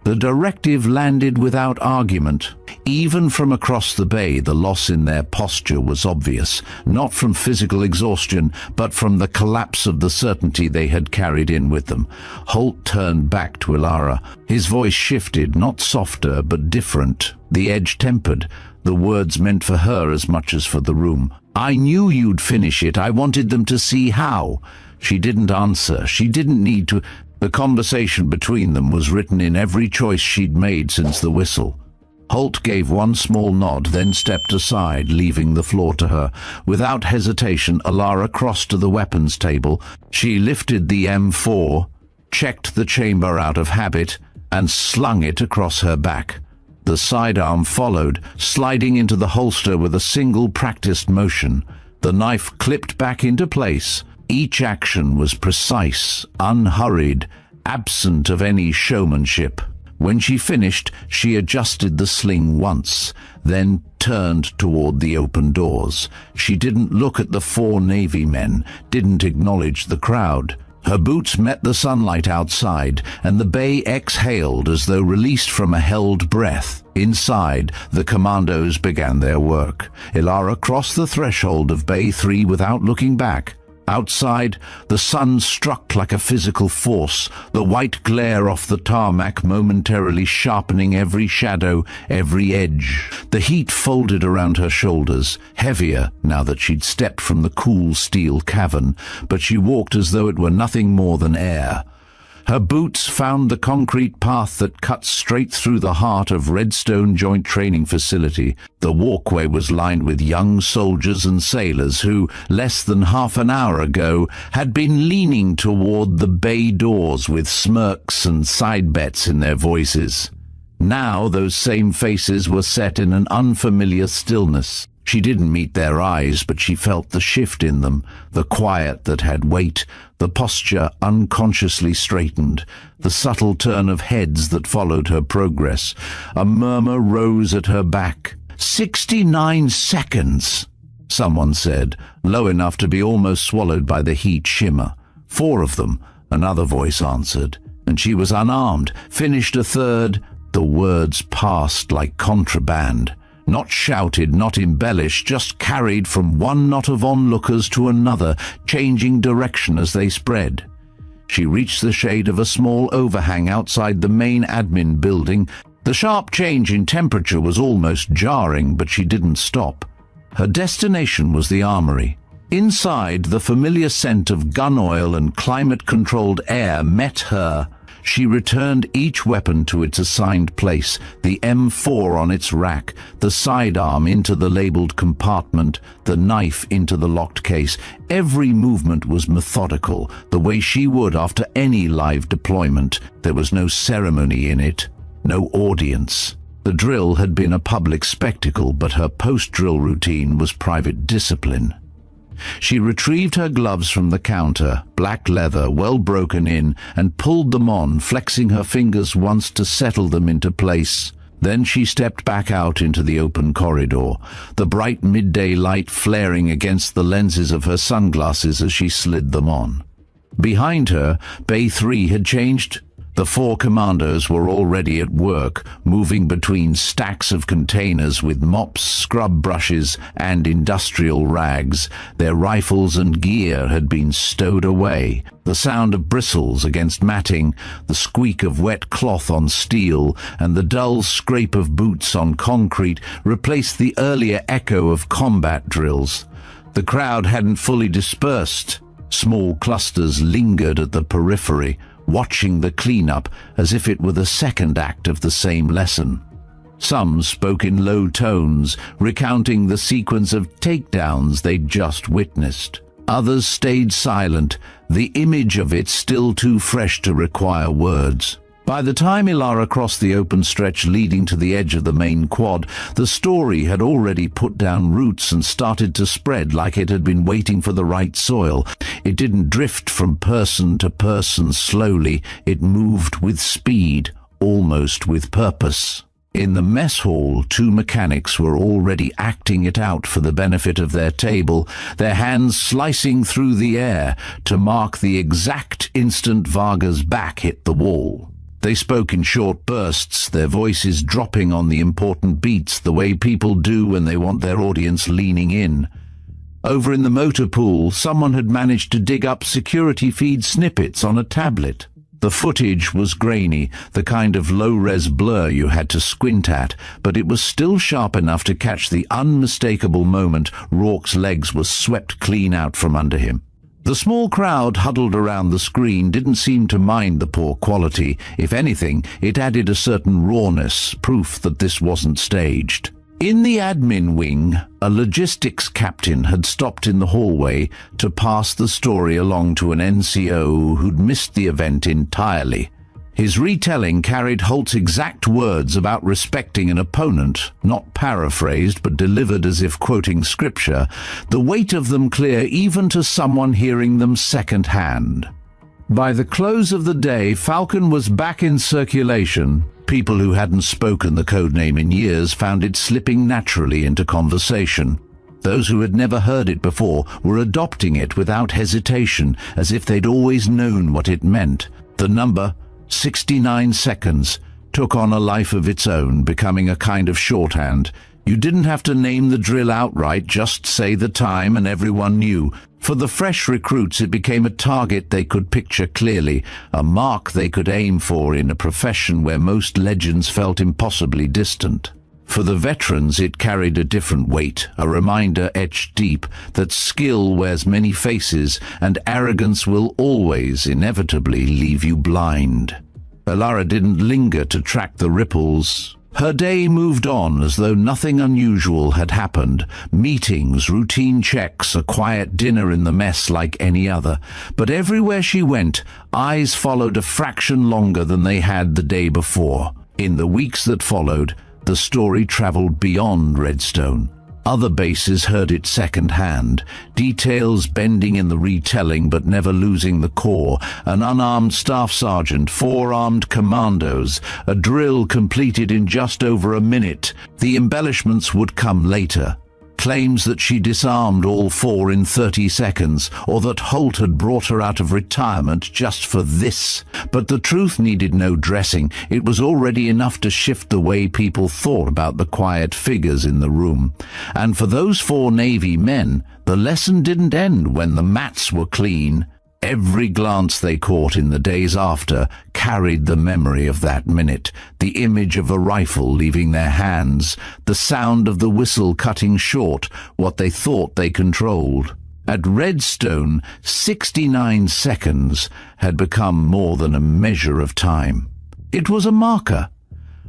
The directive landed without argument. Even from across the bay, the loss in their posture was obvious, not from physical exhaustion, but from the collapse of the certainty they had carried in with them. Holt turned back to Ilara. His voice shifted, not softer, but different, the edge tempered, the words meant for her as much as for the room. "I knew you'd finish it. I wanted them to see how." She didn't answer. She didn't need to. The conversation between them was written in every choice she'd made since the whistle. Holt gave one small nod, then stepped aside, leaving the floor to her. Without hesitation, Ilara crossed to the weapons table. She lifted the M4, checked the chamber out of habit, and slung it across her back. The sidearm followed, sliding into the holster with a single practiced motion. The knife clipped back into place. Each action was precise, unhurried, absent of any showmanship. When she finished, she adjusted the sling once, then turned toward the open doors. She didn't look at the 4 Navy men, didn't acknowledge the crowd. Her boots met the sunlight outside, and the bay exhaled as though released from a held breath. Inside, the Commandos began their work. Ilara crossed the threshold of Bay 3 without looking back. Outside, the sun struck like a physical force, the white glare off the tarmac momentarily sharpening every shadow, every edge. The heat folded around her shoulders, heavier now that she'd stepped from the cool steel cavern, but she walked as though it were nothing more than air. Her boots found the concrete path that cut straight through the heart of Redstone Joint Training Facility. The walkway was lined with young soldiers and sailors who, less than half an hour ago, had been leaning toward the bay doors with smirks and side bets in their voices. Now those same faces were set in an unfamiliar stillness. She didn't meet their eyes, but she felt the shift in them, the quiet that had weight, the posture unconsciously straightened, the subtle turn of heads that followed her progress. A murmur rose at her back. 69 seconds, someone said, low enough to be almost swallowed by the heat shimmer. 4 of them, another voice answered, and she was unarmed, finished a third. The words passed like contraband. Not shouted, not embellished, just carried from one knot of onlookers to another, changing direction as they spread. She reached the shade of a small overhang outside the main admin building. The sharp change in temperature was almost jarring, but she didn't stop. Her destination was the armory. Inside, the familiar scent of gun oil and climate-controlled air met her. She returned each weapon to its assigned place, the M4 on its rack, the sidearm into the labeled compartment, the knife into the locked case. Every movement was methodical, the way she would after any live deployment. There was no ceremony in it, no audience. The drill had been a public spectacle, but her post-drill routine was private discipline. She retrieved her gloves from the counter, black leather, well broken in, and pulled them on, flexing her fingers once to settle them into place. Then she stepped back out into the open corridor, the bright midday light flaring against the lenses of her sunglasses as she slid them on. Behind her, Bay 3 had changed. The 4 commandos were already at work, moving between stacks of containers with mops, scrub brushes, and industrial rags. Their rifles and gear had been stowed away. The sound of bristles against matting, the squeak of wet cloth on steel, and the dull scrape of boots on concrete replaced the earlier echo of combat drills. The crowd hadn't fully dispersed. Small clusters lingered at the periphery, watching the cleanup as if it were the second act of the same lesson. Some spoke in low tones, recounting the sequence of takedowns they'd just witnessed. Others stayed silent, the image of it still too fresh to require words. By the time Ilara crossed the open stretch leading to the edge of the main quad, the story had already put down roots and started to spread like it had been waiting for the right soil. It didn't drift from person to person slowly. It moved with speed, almost with purpose. In the mess hall, 2 mechanics were already acting it out for the benefit of their table, their hands slicing through the air to mark the exact instant Varga's back hit the wall. They spoke in short bursts, their voices dropping on the important beats the way people do when they want their audience leaning in. Over in the motor pool, someone had managed to dig up security feed snippets on a tablet. The footage was grainy, the kind of low-res blur you had to squint at, but it was still sharp enough to catch the unmistakable moment Rourke's legs were swept clean out from under him. The small crowd huddled around the screen didn't seem to mind the poor quality. If anything, it added a certain rawness, proof that this wasn't staged. In the admin wing, a logistics captain had stopped in the hallway to pass the story along to an NCO who'd missed the event entirely. His retelling carried Holt's exact words about respecting an opponent, not paraphrased but delivered as if quoting scripture, the weight of them clear even to someone hearing them second-hand. By the close of the day, Falcon was back in circulation. People who hadn't spoken the codename in years found it slipping naturally into conversation. Those who had never heard it before were adopting it without hesitation, as if they'd always known what it meant. The number, 69 seconds, took on a life of its own, becoming a kind of shorthand. You didn't have to name the drill outright, just say the time and everyone knew. For the fresh recruits, it became a target they could picture clearly, a mark they could aim for in a profession where most legends felt impossibly distant. For the veterans, it carried a different weight, a reminder etched deep that skill wears many faces and arrogance will always, inevitably, leave you blind. Alara didn't linger to track the ripples. Her day moved on as though nothing unusual had happened. Meetings, routine checks, a quiet dinner in the mess like any other. But everywhere she went, eyes followed a fraction longer than they had the day before. In the weeks that followed, the story traveled beyond Redstone. Other bases heard it secondhand, details bending in the retelling but never losing the core, an unarmed staff sergeant, 4 armed commandos, a drill completed in just over a minute. The embellishments would come later. Claims that she disarmed all 4 in 30 seconds, or that Holt had brought her out of retirement just for this. But the truth needed no dressing. It was already enough to shift the way people thought about the quiet figures in the room. And for those 4 Navy men, the lesson didn't end when the mats were clean. Every glance they caught in the days after carried the memory of that minute, the image of a rifle leaving their hands, the sound of the whistle cutting short what they thought they controlled. At Redstone, 69 seconds had become more than a measure of time. It was a marker,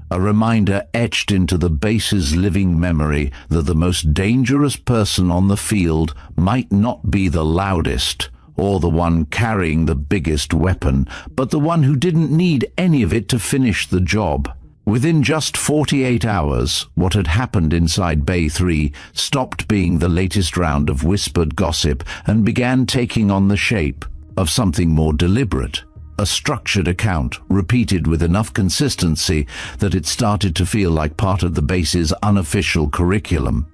a reminder etched into the base's living memory that the most dangerous person on the field might not be the loudest, or the one carrying the biggest weapon, but the one who didn't need any of it to finish the job. Within just 48 hours, what had happened inside Bay 3 stopped being the latest round of whispered gossip and began taking on the shape of something more deliberate, a structured account repeated with enough consistency that it started to feel like part of the base's unofficial curriculum.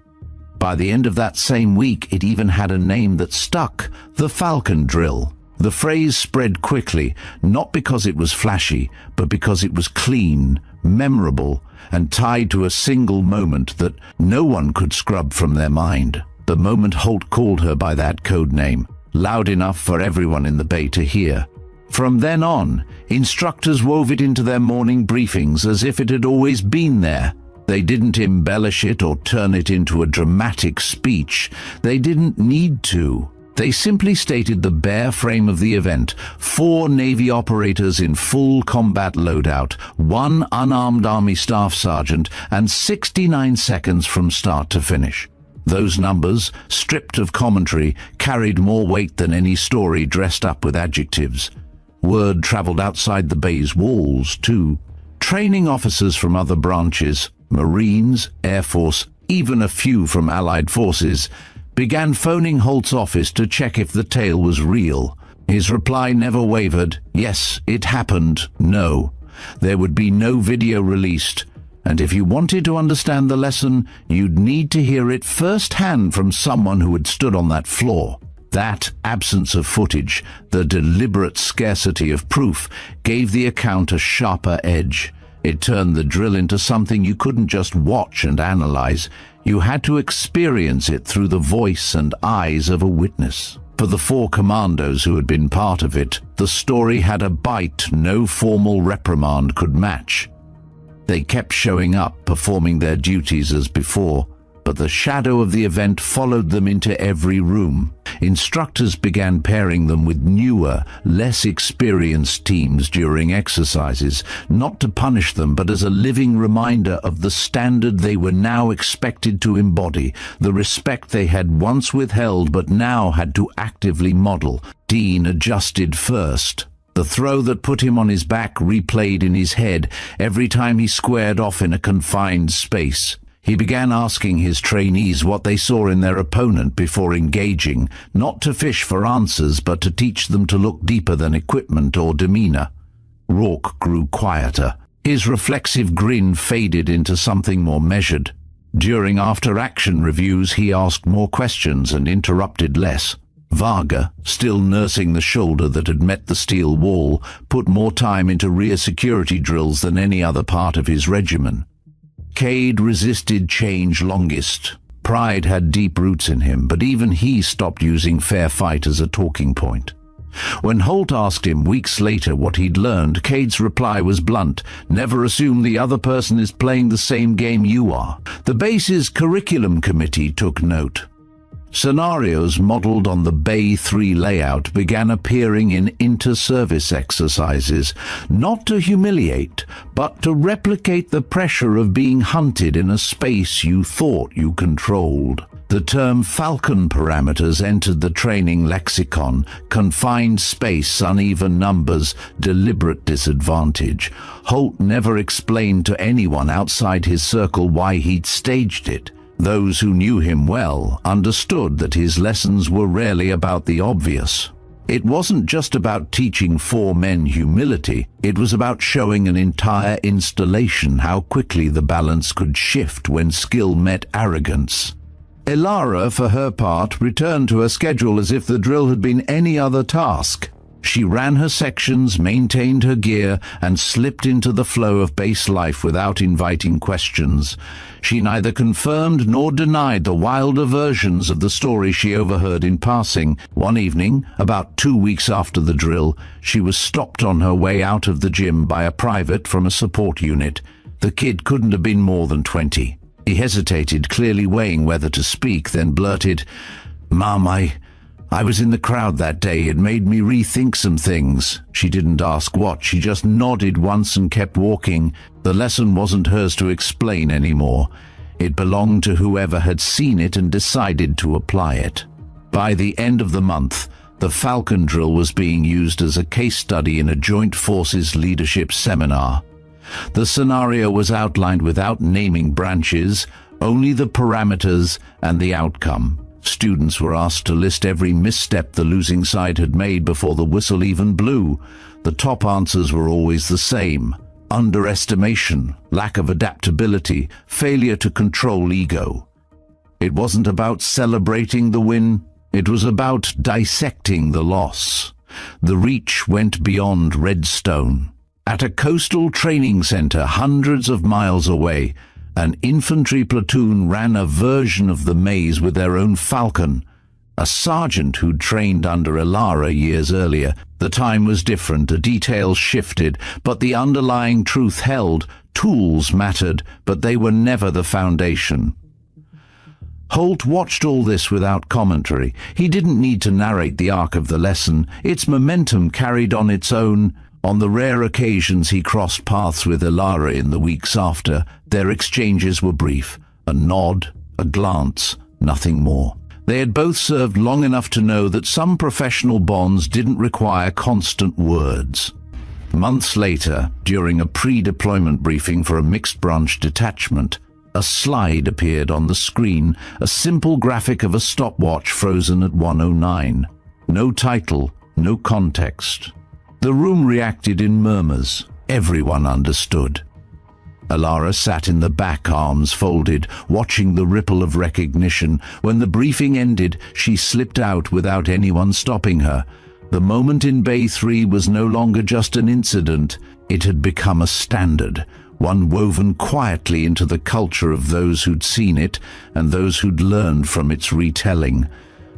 By the end of that same week, it even had a name that stuck: the Falcon Drill. The phrase spread quickly, not because it was flashy, but because it was clean, memorable, and tied to a single moment that no one could scrub from their mind. The moment Holt called her by that code name, loud enough for everyone in the bay to hear. From then on, instructors wove it into their morning briefings as if it had always been there. They didn't embellish it or turn it into a dramatic speech. They didn't need to. They simply stated the bare frame of the event: 4 Navy operators in full combat loadout, 1 unarmed Army staff sergeant, and 69 seconds from start to finish. Those numbers, stripped of commentary, carried more weight than any story dressed up with adjectives. Word traveled outside the bay's walls, too. Training officers from other branches, Marines, Air Force, even a few from Allied forces, began phoning Holt's office to check if the tale was real. His reply never wavered: yes, it happened, no. There would be no video released, and if you wanted to understand the lesson, you'd need to hear it firsthand from someone who had stood on that floor. That absence of footage, the deliberate scarcity of proof, gave the account a sharper edge. It turned the drill into something you couldn't just watch and analyze. You had to experience it through the voice and eyes of a witness. For the 4 commandos who had been part of it, the story had a bite no formal reprimand could match. They kept showing up, performing their duties as before, but the shadow of the event followed them into every room. Instructors began pairing them with newer, less experienced teams during exercises, not to punish them, but as a living reminder of the standard they were now expected to embody, the respect they had once withheld but now had to actively model. Dean adjusted first. The throw that put him on his back replayed in his head every time he squared off in a confined space. He began asking his trainees what they saw in their opponent before engaging, not to fish for answers, but to teach them to look deeper than equipment or demeanor. Rourke grew quieter. His reflexive grin faded into something more measured. During after-action reviews, he asked more questions and interrupted less. Varga, still nursing the shoulder that had met the steel wall, put more time into rear security drills than any other part of his regimen. Cade resisted change longest. Pride had deep roots in him, but even he stopped using fair fight as a talking point. When Holt asked him weeks later what he'd learned, Cade's reply was blunt: "Never assume the other person is playing the same game you are." The base's curriculum committee took note. Scenarios modelled on the Bay 3 layout began appearing in inter-service exercises, not to humiliate, but to replicate the pressure of being hunted in a space you thought you controlled. The term Falcon parameters entered the training lexicon: confined space, uneven numbers, deliberate disadvantage. Holt never explained to anyone outside his circle why he'd staged it. Those who knew him well understood that his lessons were rarely about the obvious. It wasn't just about teaching 4 men humility, it was about showing an entire installation how quickly the balance could shift when skill met arrogance. Elara, for her part, returned to her schedule as if the drill had been any other task. She ran her sections, maintained her gear, and slipped into the flow of base life without inviting questions. She neither confirmed nor denied the wilder versions of the story she overheard in passing. One evening, about 2 weeks after the drill, she was stopped on her way out of the gym by a private from a support unit. The kid couldn't have been more than 20. He hesitated, clearly weighing whether to speak, then blurted, "Mom, I was in the crowd that day. It made me rethink some things." She didn't ask what, she just nodded once and kept walking. The lesson wasn't hers to explain anymore. It belonged to whoever had seen it and decided to apply it. By the end of the month, the Falcon drill was being used as a case study in a Joint Forces leadership seminar. The scenario was outlined without naming branches, only the parameters and the outcome. Students were asked to list every misstep the losing side had made before the whistle even blew. The top answers were always the same: underestimation, lack of adaptability, failure to control ego. It wasn't about celebrating the win, it was about dissecting the loss. The reach went beyond Redstone. At a coastal training center hundreds of miles away, an infantry platoon ran a version of the maze with their own Falcon. A sergeant who'd trained under Elara years earlier. The time was different, the details shifted, but the underlying truth held. Tools mattered, but they were never the foundation. Holt watched all this without commentary. He didn't need to narrate the arc of the lesson. Its momentum carried on its own. On the rare occasions he crossed paths with Elara in the weeks after, their exchanges were brief. A nod, a glance, nothing more. They had both served long enough to know that some professional bonds didn't require constant words. Months later, during a pre-deployment briefing for a mixed-branch detachment, a slide appeared on the screen, a simple graphic of a stopwatch frozen at 1:09. No title, no context. The room reacted in murmurs. Everyone understood. Elara sat in the back, arms folded, watching the ripple of recognition. When the briefing ended, she slipped out without anyone stopping her. The moment in Bay 3 was no longer just an incident. It had become a standard, one woven quietly into the culture of those who'd seen it and those who'd learned from its retelling.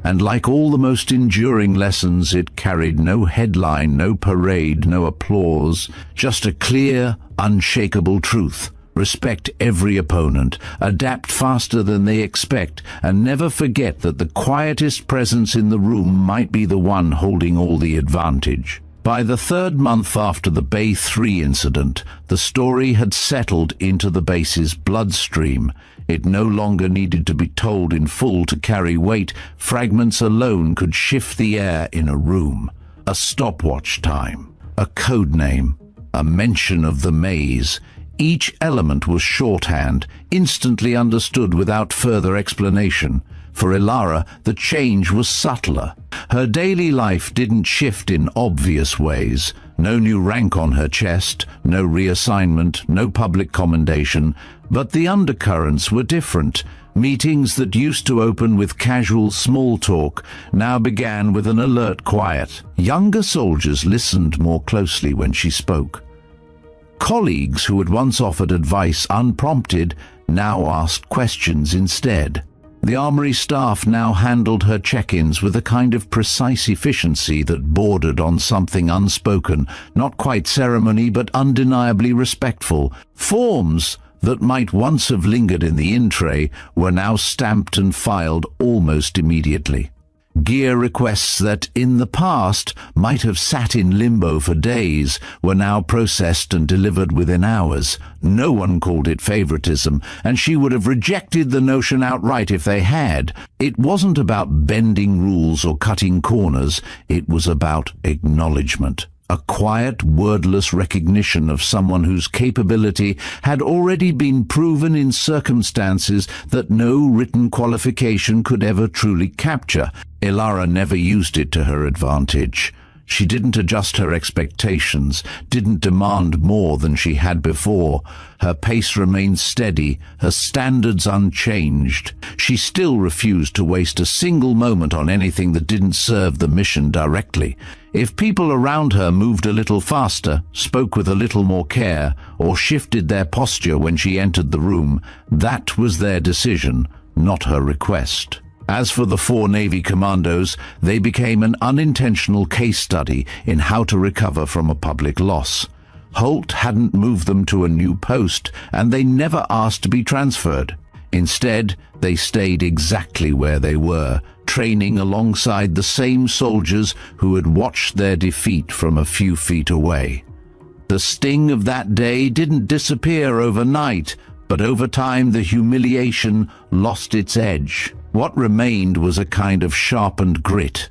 And like all the most enduring lessons, it carried no headline, no parade, no applause, just a clear, unshakable truth. Respect every opponent, adapt faster than they expect, and never forget that the quietest presence in the room might be the one holding all the advantage. By the 3rd month after the Bay 3 incident, the story had settled into the base's bloodstream. It no longer needed to be told in full to carry weight. Fragments alone could shift the air in a room. A stopwatch time, a code name, a mention of the maze. Each element was shorthand, instantly understood without further explanation. For Elara, the change was subtler. Her daily life didn't shift in obvious ways. No new rank on her chest, no reassignment, no public commendation. But the undercurrents were different. Meetings that used to open with casual small talk now began with an alert quiet. Younger soldiers listened more closely when she spoke. Colleagues who had once offered advice unprompted now asked questions instead. The armory staff now handled her check-ins with a kind of precise efficiency that bordered on something unspoken, not quite ceremony but undeniably respectful. Forms that might once have lingered in the in-tray were now stamped and filed almost immediately. Gear requests that, in the past, might have sat in limbo for days were now processed and delivered within hours. No one called it favoritism, and she would have rejected the notion outright if they had. It wasn't about bending rules or cutting corners, it was about acknowledgement. A quiet, wordless recognition of someone whose capability had already been proven in circumstances that no written qualification could ever truly capture. Ilara never used it to her advantage. She didn't adjust her expectations, didn't demand more than she had before. Her pace remained steady, her standards unchanged. She still refused to waste a single moment on anything that didn't serve the mission directly. If people around her moved a little faster, spoke with a little more care, or shifted their posture when she entered the room, that was their decision, not her request. As for the 4 Navy commandos, they became an unintentional case study in how to recover from a public loss. Holt hadn't moved them to a new post, and they never asked to be transferred. Instead, they stayed exactly where they were, training alongside the same soldiers who had watched their defeat from a few feet away. The sting of that day didn't disappear overnight, but over time the humiliation lost its edge. What remained was a kind of sharpened grit,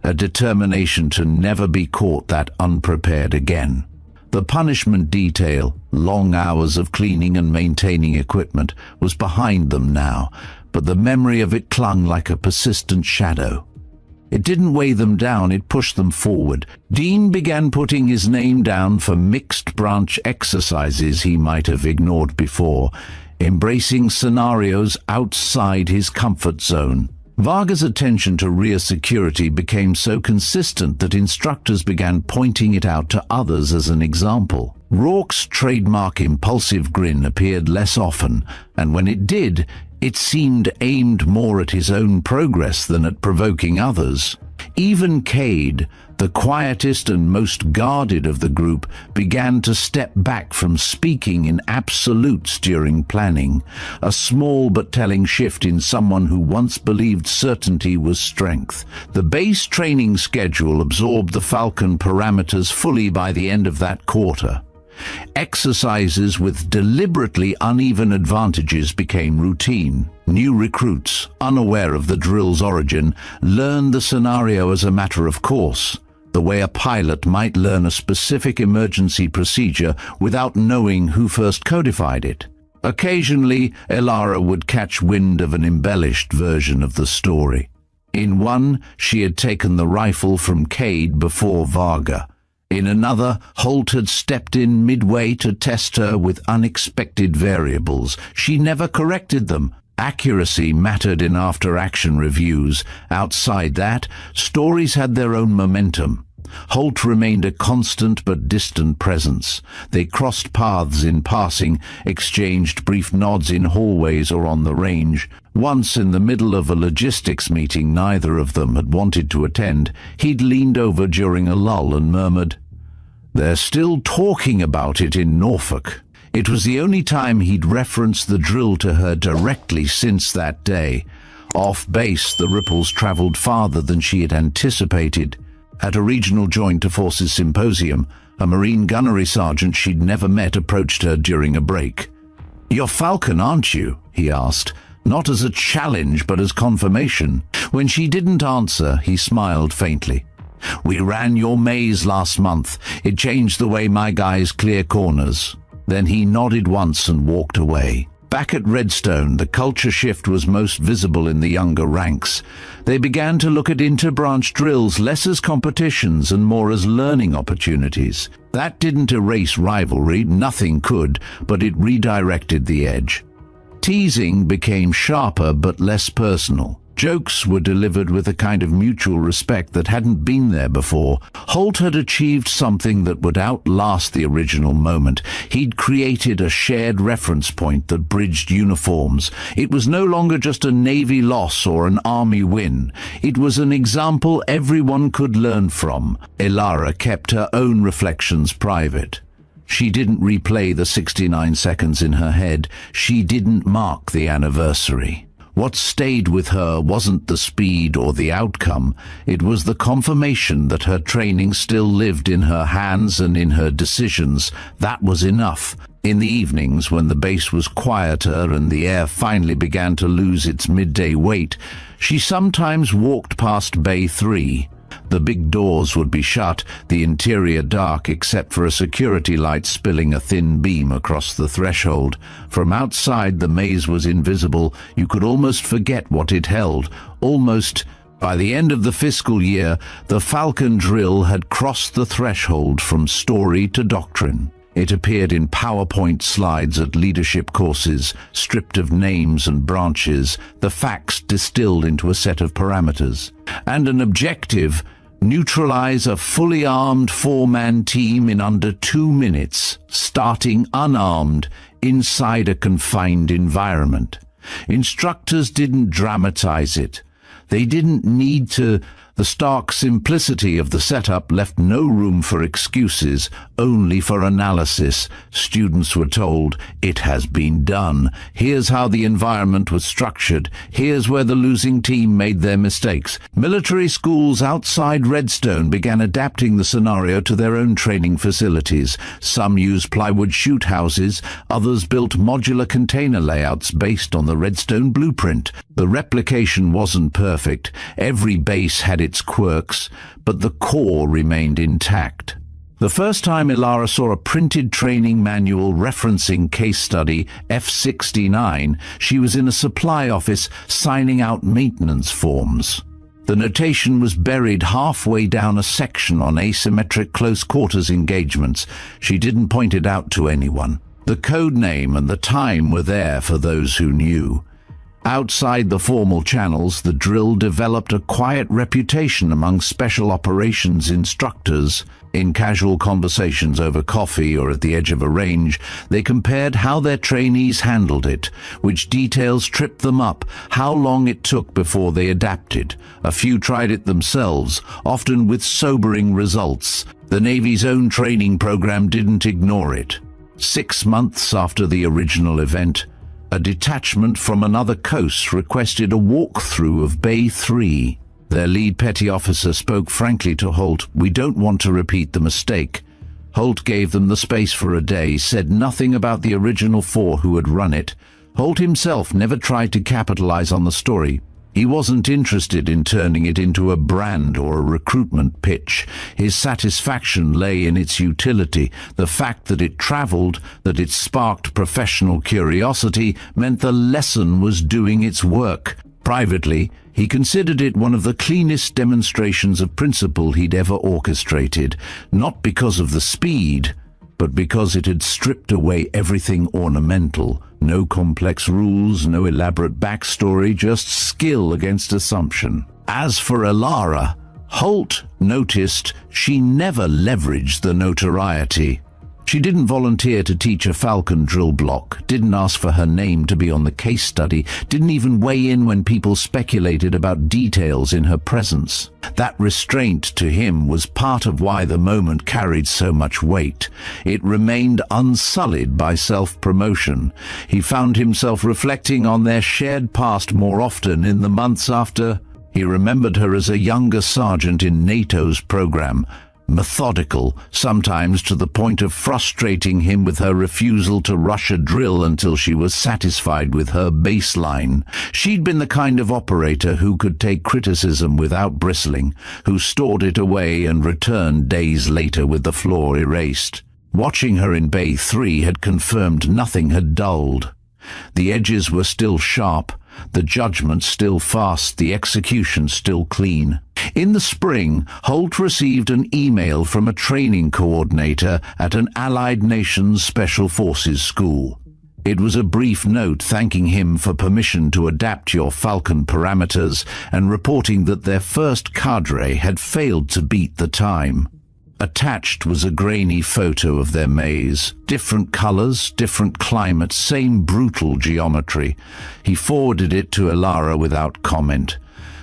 a determination to never be caught that unprepared again. The punishment detail, long hours of cleaning and maintaining equipment, was behind them now, but the memory of it clung like a persistent shadow. It didn't weigh them down, it pushed them forward. Dean began putting his name down for mixed branch exercises he might have ignored before, embracing scenarios outside his comfort zone. Varga's attention to rear security became so consistent that instructors began pointing it out to others as an example. Rourke's trademark impulsive grin appeared less often, and when it did, it seemed aimed more at his own progress than at provoking others. Even Cade, the quietest and most guarded of the group, began to step back from speaking in absolutes during planning, a small but telling shift in someone who once believed certainty was strength. The base training schedule absorbed the Falcon parameters fully by the end of that quarter. Exercises with deliberately uneven advantages became routine. New recruits, unaware of the drill's origin, learned the scenario as a matter of course, the way a pilot might learn a specific emergency procedure without knowing who first codified it. Occasionally, Ilara would catch wind of an embellished version of the story. In one, she had taken the rifle from Cade before Varga. In another, Holt had stepped in midway to test her with unexpected variables. She never corrected them. Accuracy mattered in after-action reviews. Outside that, stories had their own momentum. Holt remained a constant but distant presence. They crossed paths in passing, exchanged brief nods in hallways or on the range. Once, in the middle of a logistics meeting neither of them had wanted to attend, he'd leaned over during a lull and murmured, "They're still talking about it in Norfolk." It was the only time he'd referenced the drill to her directly since that day. Off base, the ripples traveled farther than she had anticipated. At a regional joint to forces symposium, a Marine gunnery sergeant she'd never met approached her during a break. "You're Falcon, aren't you?" he asked, not as a challenge but as confirmation. When she didn't answer, he smiled faintly. "We ran your maze last month. It changed the way my guys clear corners." Then he nodded once and walked away. Back at Redstone, the culture shift was most visible in the younger ranks. They began to look at inter-branch drills less as competitions and more as learning opportunities. That didn't erase rivalry, nothing could, but it redirected the edge. Teasing became sharper but less personal. Jokes were delivered with a kind of mutual respect that hadn't been there before. Holt had achieved something that would outlast the original moment. He'd created a shared reference point that bridged uniforms. It was no longer just a Navy loss or an Army win. It was an example everyone could learn from. Elara kept her own reflections private. She didn't replay the 69 seconds in her head. She didn't mark the anniversary. What stayed with her wasn't the speed or the outcome. It was the confirmation that her training still lived in her hands and in her decisions. That was enough. In the evenings, when the base was quieter and the air finally began to lose its midday weight, she sometimes walked past Bay 3. The big doors would be shut, the interior dark except for a security light spilling a thin beam across the threshold. From outside, the maze was invisible. You could almost forget what it held. Almost. By the end of the fiscal year, the Falcon drill had crossed the threshold from story to doctrine. It appeared in PowerPoint slides at leadership courses, stripped of names and branches, the facts distilled into a set of parameters. And an objective: neutralize a fully armed four-man team in under 2 minutes, starting unarmed, inside a confined environment. Instructors didn't dramatize it. They didn't need to. The stark simplicity of the setup left no room for excuses, only for analysis. Students were told, "It has been done. Here's how the environment was structured. Here's where the losing team made their mistakes." Military schools outside Redstone began adapting the scenario to their own training facilities. Some used plywood shoot houses, others built modular container layouts based on the Redstone blueprint. The replication wasn't perfect. Every base had its quirks, but the core remained intact. The first time Elara saw a printed training manual referencing case study F69, she was in a supply office signing out maintenance forms. The notation was buried halfway down a section on asymmetric close-quarters engagements. She didn't point it out to anyone. The code name and the time were there for those who knew. Outside the formal channels, the drill developed a quiet reputation among special operations instructors. In casual conversations over coffee or at the edge of a range, they compared how their trainees handled it, which details tripped them up, how long it took before they adapted. A few tried it themselves, often with sobering results. The Navy's own training program didn't ignore it. 6 months after the original event, a detachment from another coast requested a walkthrough of Bay 3. Their lead petty officer spoke frankly to Holt. "We don't want to repeat the mistake." Holt gave them the space for a day, said nothing about the original 4 who had run it. Holt himself never tried to capitalize on the story. He wasn't interested in turning it into a brand or a recruitment pitch. His satisfaction lay in its utility. The fact that it traveled, that it sparked professional curiosity, meant the lesson was doing its work. Privately, he considered it one of the cleanest demonstrations of principle he'd ever orchestrated, not because of the speed, but because it had stripped away everything ornamental. No complex rules, no elaborate backstory, just skill against assumption. As for Elara, Holt noticed she never leveraged the notoriety. She didn't volunteer to teach a Falcon drill block, didn't ask for her name to be on the case study, didn't even weigh in when people speculated about details in her presence. That restraint to him was part of why the moment carried so much weight. It remained unsullied by self-promotion. He found himself reflecting on their shared past more often in the months after. He remembered her as a younger sergeant in NATO's program, methodical, sometimes to the point of frustrating him with her refusal to rush a drill until she was satisfied with her baseline. She'd been the kind of operator who could take criticism without bristling, who stored it away and returned days later with the flaw erased. Watching her in Bay 3 had confirmed nothing had dulled. The edges were still sharp, the judgment still fast, the execution still clean. In the spring, Holt received an email from a training coordinator at an Allied Nations Special Forces school. It was a brief note thanking him for permission to adapt your Falcon parameters and reporting that their first cadre had failed to beat the time. Attached was a grainy photo of their maze. Different colors, different climate, same brutal geometry. He forwarded it to Elara without comment.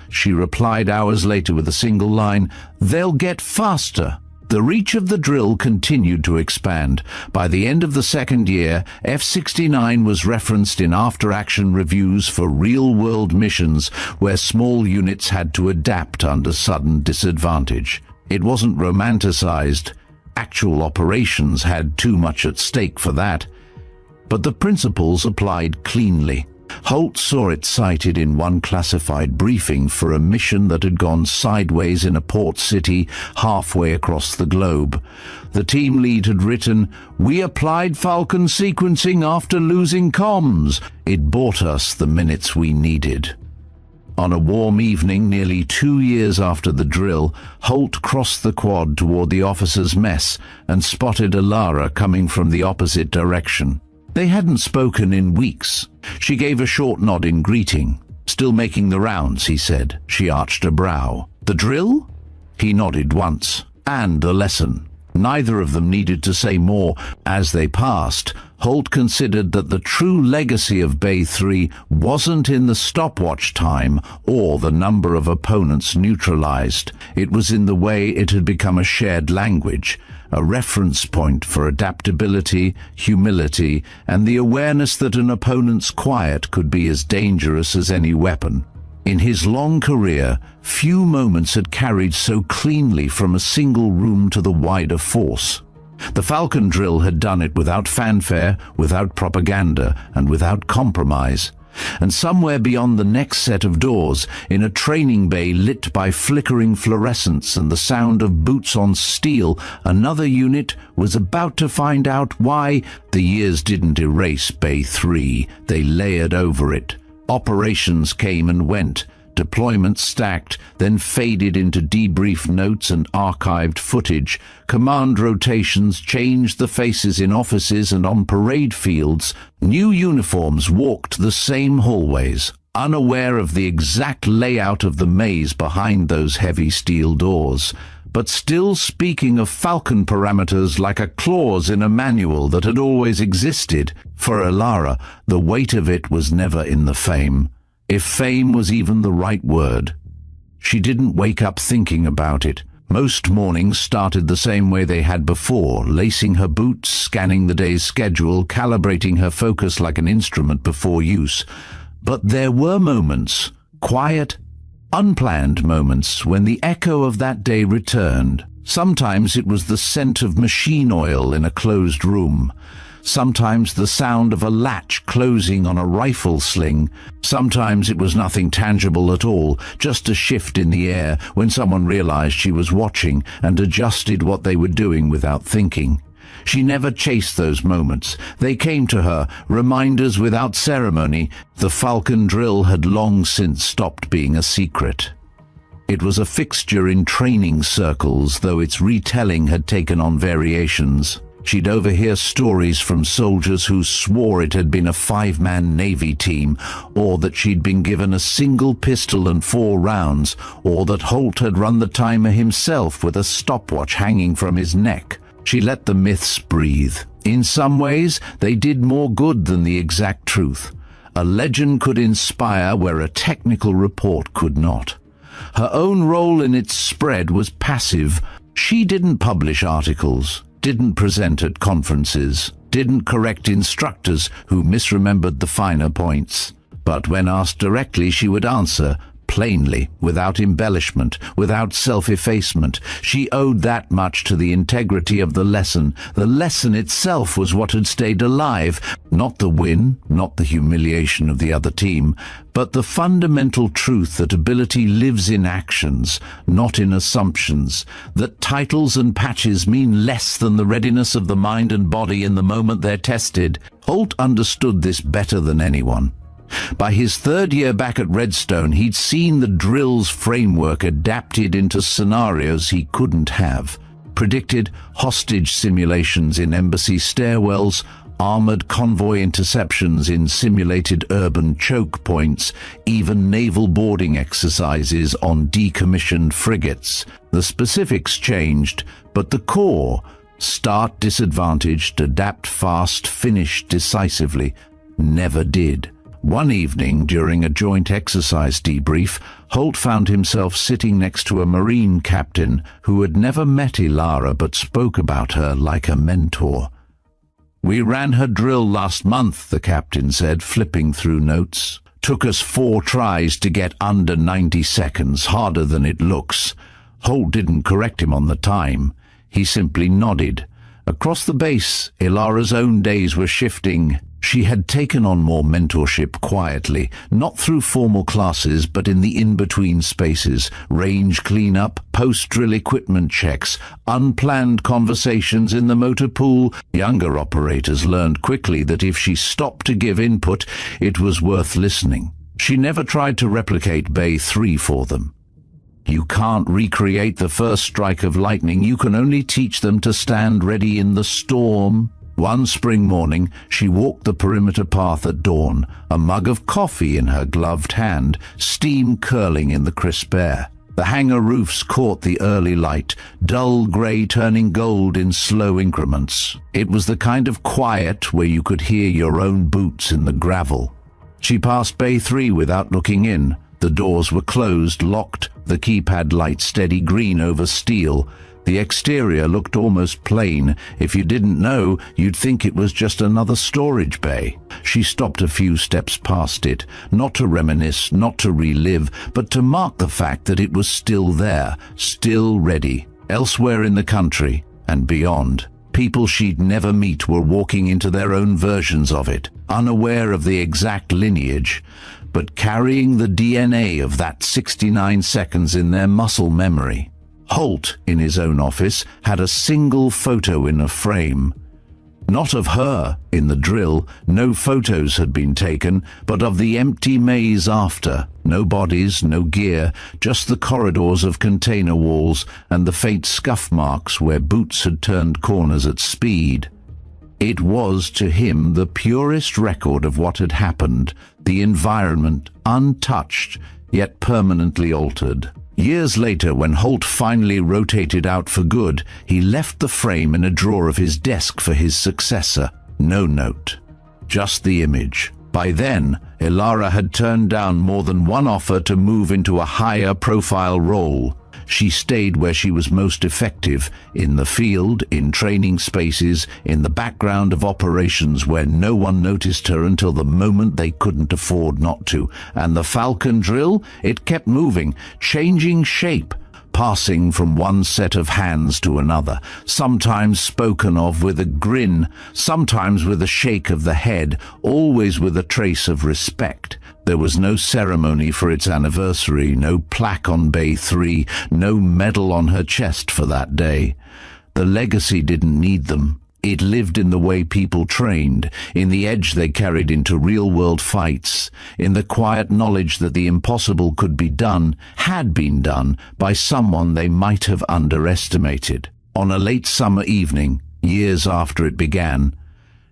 She replied hours later with a single line, "They'll get faster." The reach of the drill continued to expand. By the end of the second year, F-69 was referenced in after-action reviews for real-world missions where small units had to adapt under sudden disadvantage. It wasn't romanticized. Actual operations had too much at stake for that. But the principles applied cleanly. Holt saw it cited in one classified briefing for a mission that had gone sideways in a port city halfway across the globe. The team lead had written, "We applied Falcon sequencing after losing comms. It bought us the minutes we needed." On a warm evening, nearly 2 years after the drill, Holt crossed the quad toward the officers' mess and spotted Elara coming from the opposite direction. They hadn't spoken in weeks. She gave a short nod in greeting. "Still making the rounds," he said. She arched a brow. "The drill?" He nodded once. "And the lesson." Neither of them needed to say more. As they passed, Holt considered that the true legacy of Bay 3 wasn't in the stopwatch time or the number of opponents neutralized. It was in the way it had become a shared language, a reference point for adaptability, humility, and the awareness that an opponent's quiet could be as dangerous as any weapon. In his long career, few moments had carried so cleanly from a single room to the wider force. The Falcon drill had done it without fanfare, without propaganda, and without compromise. And somewhere beyond the next set of doors, in a training bay lit by flickering fluorescence and the sound of boots on steel, another unit was about to find out why. The years didn't erase Bay 3, they layered over it. Operations came and went. Deployments stacked, then faded into debrief notes and archived footage. Command rotations changed the faces in offices and on parade fields. New uniforms walked the same hallways, unaware of the exact layout of the maze behind those heavy steel doors, but still speaking of Falcon parameters like a clause in a manual that had always existed. For Elara, the weight of it was never in the fame, if fame was even the right word. She didn't wake up thinking about it. Most mornings started the same way they had before, lacing her boots, scanning the day's schedule, calibrating her focus like an instrument before use. But there were moments, quiet, unplanned moments, when the echo of that day returned. Sometimes it was the scent of machine oil in a closed room. Sometimes the sound of a latch closing on a rifle sling. Sometimes it was nothing tangible at all, just a shift in the air when someone realized she was watching and adjusted what they were doing without thinking. She never chased those moments. They came to her, reminders without ceremony. The Falcon drill had long since stopped being a secret. It was a fixture in training circles, though its retelling had taken on variations. She'd overhear stories from soldiers who swore it had been a 5-man Navy team, or that she'd been given a single pistol and 4 rounds, or that Holt had run the timer himself with a stopwatch hanging from his neck. She let the myths breathe. In some ways, they did more good than the exact truth. A legend could inspire where a technical report could not. Her own role in its spread was passive. She didn't publish articles, didn't present at conferences, didn't correct instructors who misremembered the finer points. But when asked directly, she would answer plainly, without embellishment, without self-effacement. She owed that much to the integrity of the lesson. The lesson itself was what had stayed alive, not the win, not the humiliation of the other team, but the fundamental truth that ability lives in actions, not in assumptions, that titles and patches mean less than the readiness of the mind and body in the moment they're tested. Holt understood this better than anyone. By his 3rd year back at Redstone, he'd seen the drill's framework adapted into scenarios he couldn't have. Predicted hostage simulations in embassy stairwells, armored convoy interceptions in simulated urban choke points, even naval boarding exercises on decommissioned frigates. The specifics changed, but the core, start disadvantaged, adapt fast, finish decisively, never did. One evening, during a joint exercise debrief, Holt found himself sitting next to a Marine captain who had never met Ilara but spoke about her like a mentor. "We ran her drill last month," the captain said, flipping through notes. "Took us 4 tries to get under 90 seconds, harder than it looks." Holt didn't correct him on the time. He simply nodded. Across the base, Ilara's own days were shifting. She had taken on more mentorship quietly, not through formal classes but in the in-between spaces, range cleanup, post-drill equipment checks, unplanned conversations in the motor pool. Younger operators learned quickly that if she stopped to give input, it was worth listening. She never tried to replicate Bay 3 for them. You can't recreate the first strike of lightning, you can only teach them to stand ready in the storm. One spring morning, she walked the perimeter path at dawn, a mug of coffee in her gloved hand, steam curling in the crisp air. The hangar roofs caught the early light, dull grey turning gold in slow increments. It was the kind of quiet where you could hear your own boots in the gravel. She passed Bay 3 without looking in. The doors were closed, locked, the keypad light steady green over steel. The exterior looked almost plain. If you didn't know, you'd think it was just another storage bay. She stopped a few steps past it, not to reminisce, not to relive, but to mark the fact that it was still there, still ready. Elsewhere in the country, and beyond, people she'd never meet were walking into their own versions of it, unaware of the exact lineage, but carrying the DNA of that 69 seconds in their muscle memory. Holt, in his own office, had a single photo in a frame. Not of her in the drill, no photos had been taken, but of the empty maze after. No bodies, no gear, just the corridors of container walls and the faint scuff marks where boots had turned corners at speed. It was, to him, the purest record of what had happened, the environment untouched, yet permanently altered. Years later, when Holt finally rotated out for good, he left the frame in a drawer of his desk for his successor. No note, just the image. By then, Ilara had turned down more than one offer to move into a higher profile role. She stayed where she was most effective, in the field, in training spaces, in the background of operations where no one noticed her until the moment they couldn't afford not to. And the Falcon drill, it kept moving, changing shape, passing from one set of hands to another, sometimes spoken of with a grin, sometimes with a shake of the head, always with a trace of respect. There was no ceremony for its anniversary, no plaque on Bay 3, no medal on her chest for that day. The legacy didn't need them. It lived in the way people trained, in the edge they carried into real-world fights, in the quiet knowledge that the impossible could be done, had been done, by someone they might have underestimated. On a late summer evening, years after it began,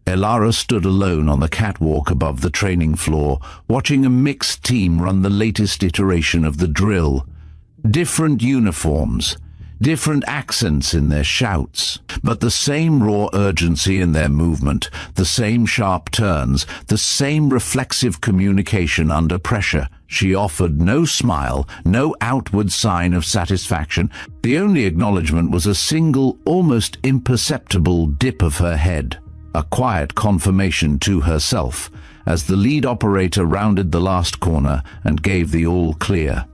Ilara stood alone on the catwalk above the training floor, watching a mixed team run the latest iteration of the drill. Different uniforms, different accents in their shouts, but the same raw urgency in their movement, the same sharp turns, the same reflexive communication under pressure. She offered no smile, no outward sign of satisfaction. The only acknowledgement was a single, almost imperceptible dip of her head. A quiet confirmation to herself, as the lead operator rounded the last corner and gave the all clear.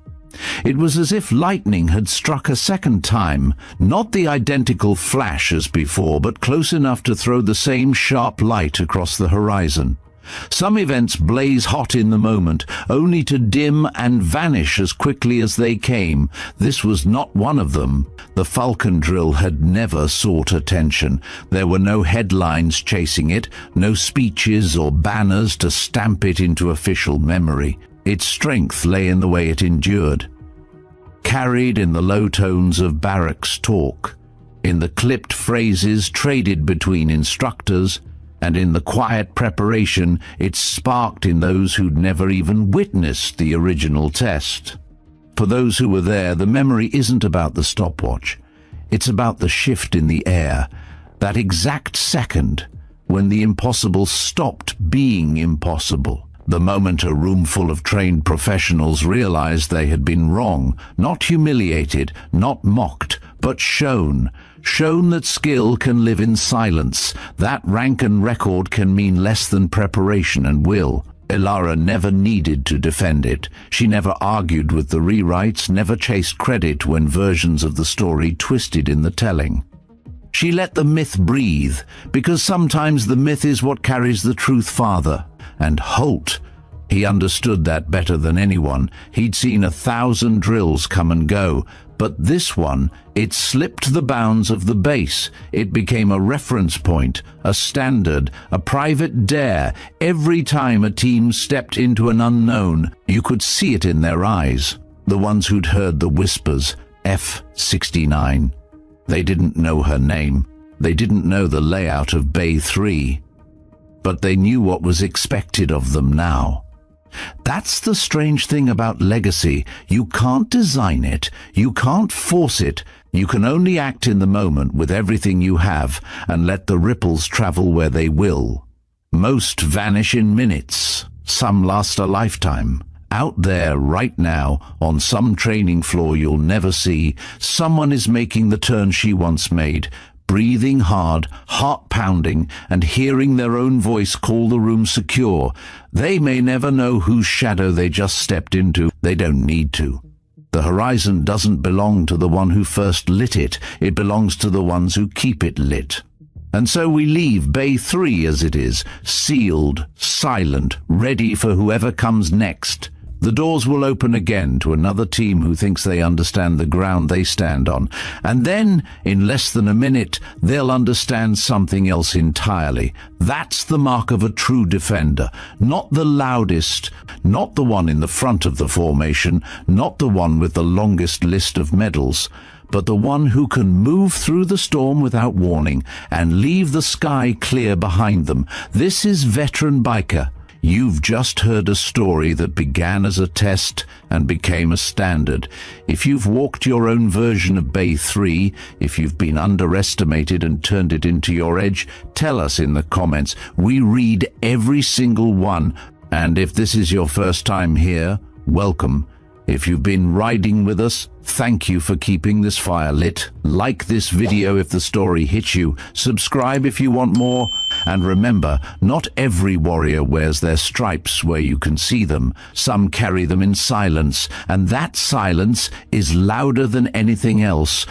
It was as if lightning had struck a second time, not the identical flash as before, but close enough to throw the same sharp light across the horizon. Some events blaze hot in the moment, only to dim and vanish as quickly as they came. This was not one of them. The Falcon drill had never sought attention. There were no headlines chasing it, no speeches or banners to stamp it into official memory. Its strength lay in the way it endured, carried in the low tones of barracks talk, in the clipped phrases traded between instructors, And in the quiet preparation, it sparked in those who'd never even witnessed the original test. For those who were there, the memory isn't about the stopwatch. It's about the shift in the air, that exact second when the impossible stopped being impossible. The moment a room full of trained professionals realized they had been wrong, not humiliated, not mocked, but shown that skill can live in silence, that rank and record can mean less than preparation and will. Ilara never needed to defend it. She never argued with the rewrites, never chased credit when versions of the story twisted in the telling. She let the myth breathe, because sometimes the myth is what carries the truth farther. And Holt, he understood that better than anyone. He'd seen 1,000 drills come and go, but this one, it slipped the bounds of the base. It became a reference point, a standard, a private dare. Every time a team stepped into an unknown, you could see it in their eyes. The ones who'd heard the whispers, F-69. They didn't know her name. They didn't know the layout of Bay 3. But they knew what was expected of them now. That's the strange thing about legacy. You can't design it. You can't force it. You can only act in the moment with everything you have and let the ripples travel where they will. Most vanish in minutes. Some last a lifetime. Out there, right now, on some training floor you'll never see, someone is making the turn she once made, breathing hard, heart pounding, and hearing their own voice call the room secure. They may never know whose shadow they just stepped into. They don't need to. The horizon doesn't belong to the one who first lit it. It belongs to the ones who keep it lit. And so we leave Bay 3 as it is, sealed, silent, ready for whoever comes next. The doors will open again to another team who thinks they understand the ground they stand on. And then, in less than a minute, they'll understand something else entirely. That's the mark of a true defender. Not the loudest, not the one in the front of the formation, not the one with the longest list of medals, but the one who can move through the storm without warning and leave the sky clear behind them. This is Veteran Biker. You've just heard a story that began as a test and became a standard. If you've walked your own version of Bay 3, if you've been underestimated and turned it into your edge, tell us in the comments. We read every single one. And if this is your first time here, welcome. If you've been riding with us, thank you for keeping this fire lit. Like this video if the story hits you. Subscribe if you want more. And remember, not every warrior wears their stripes where you can see them. Some carry them in silence, and that silence is louder than anything else.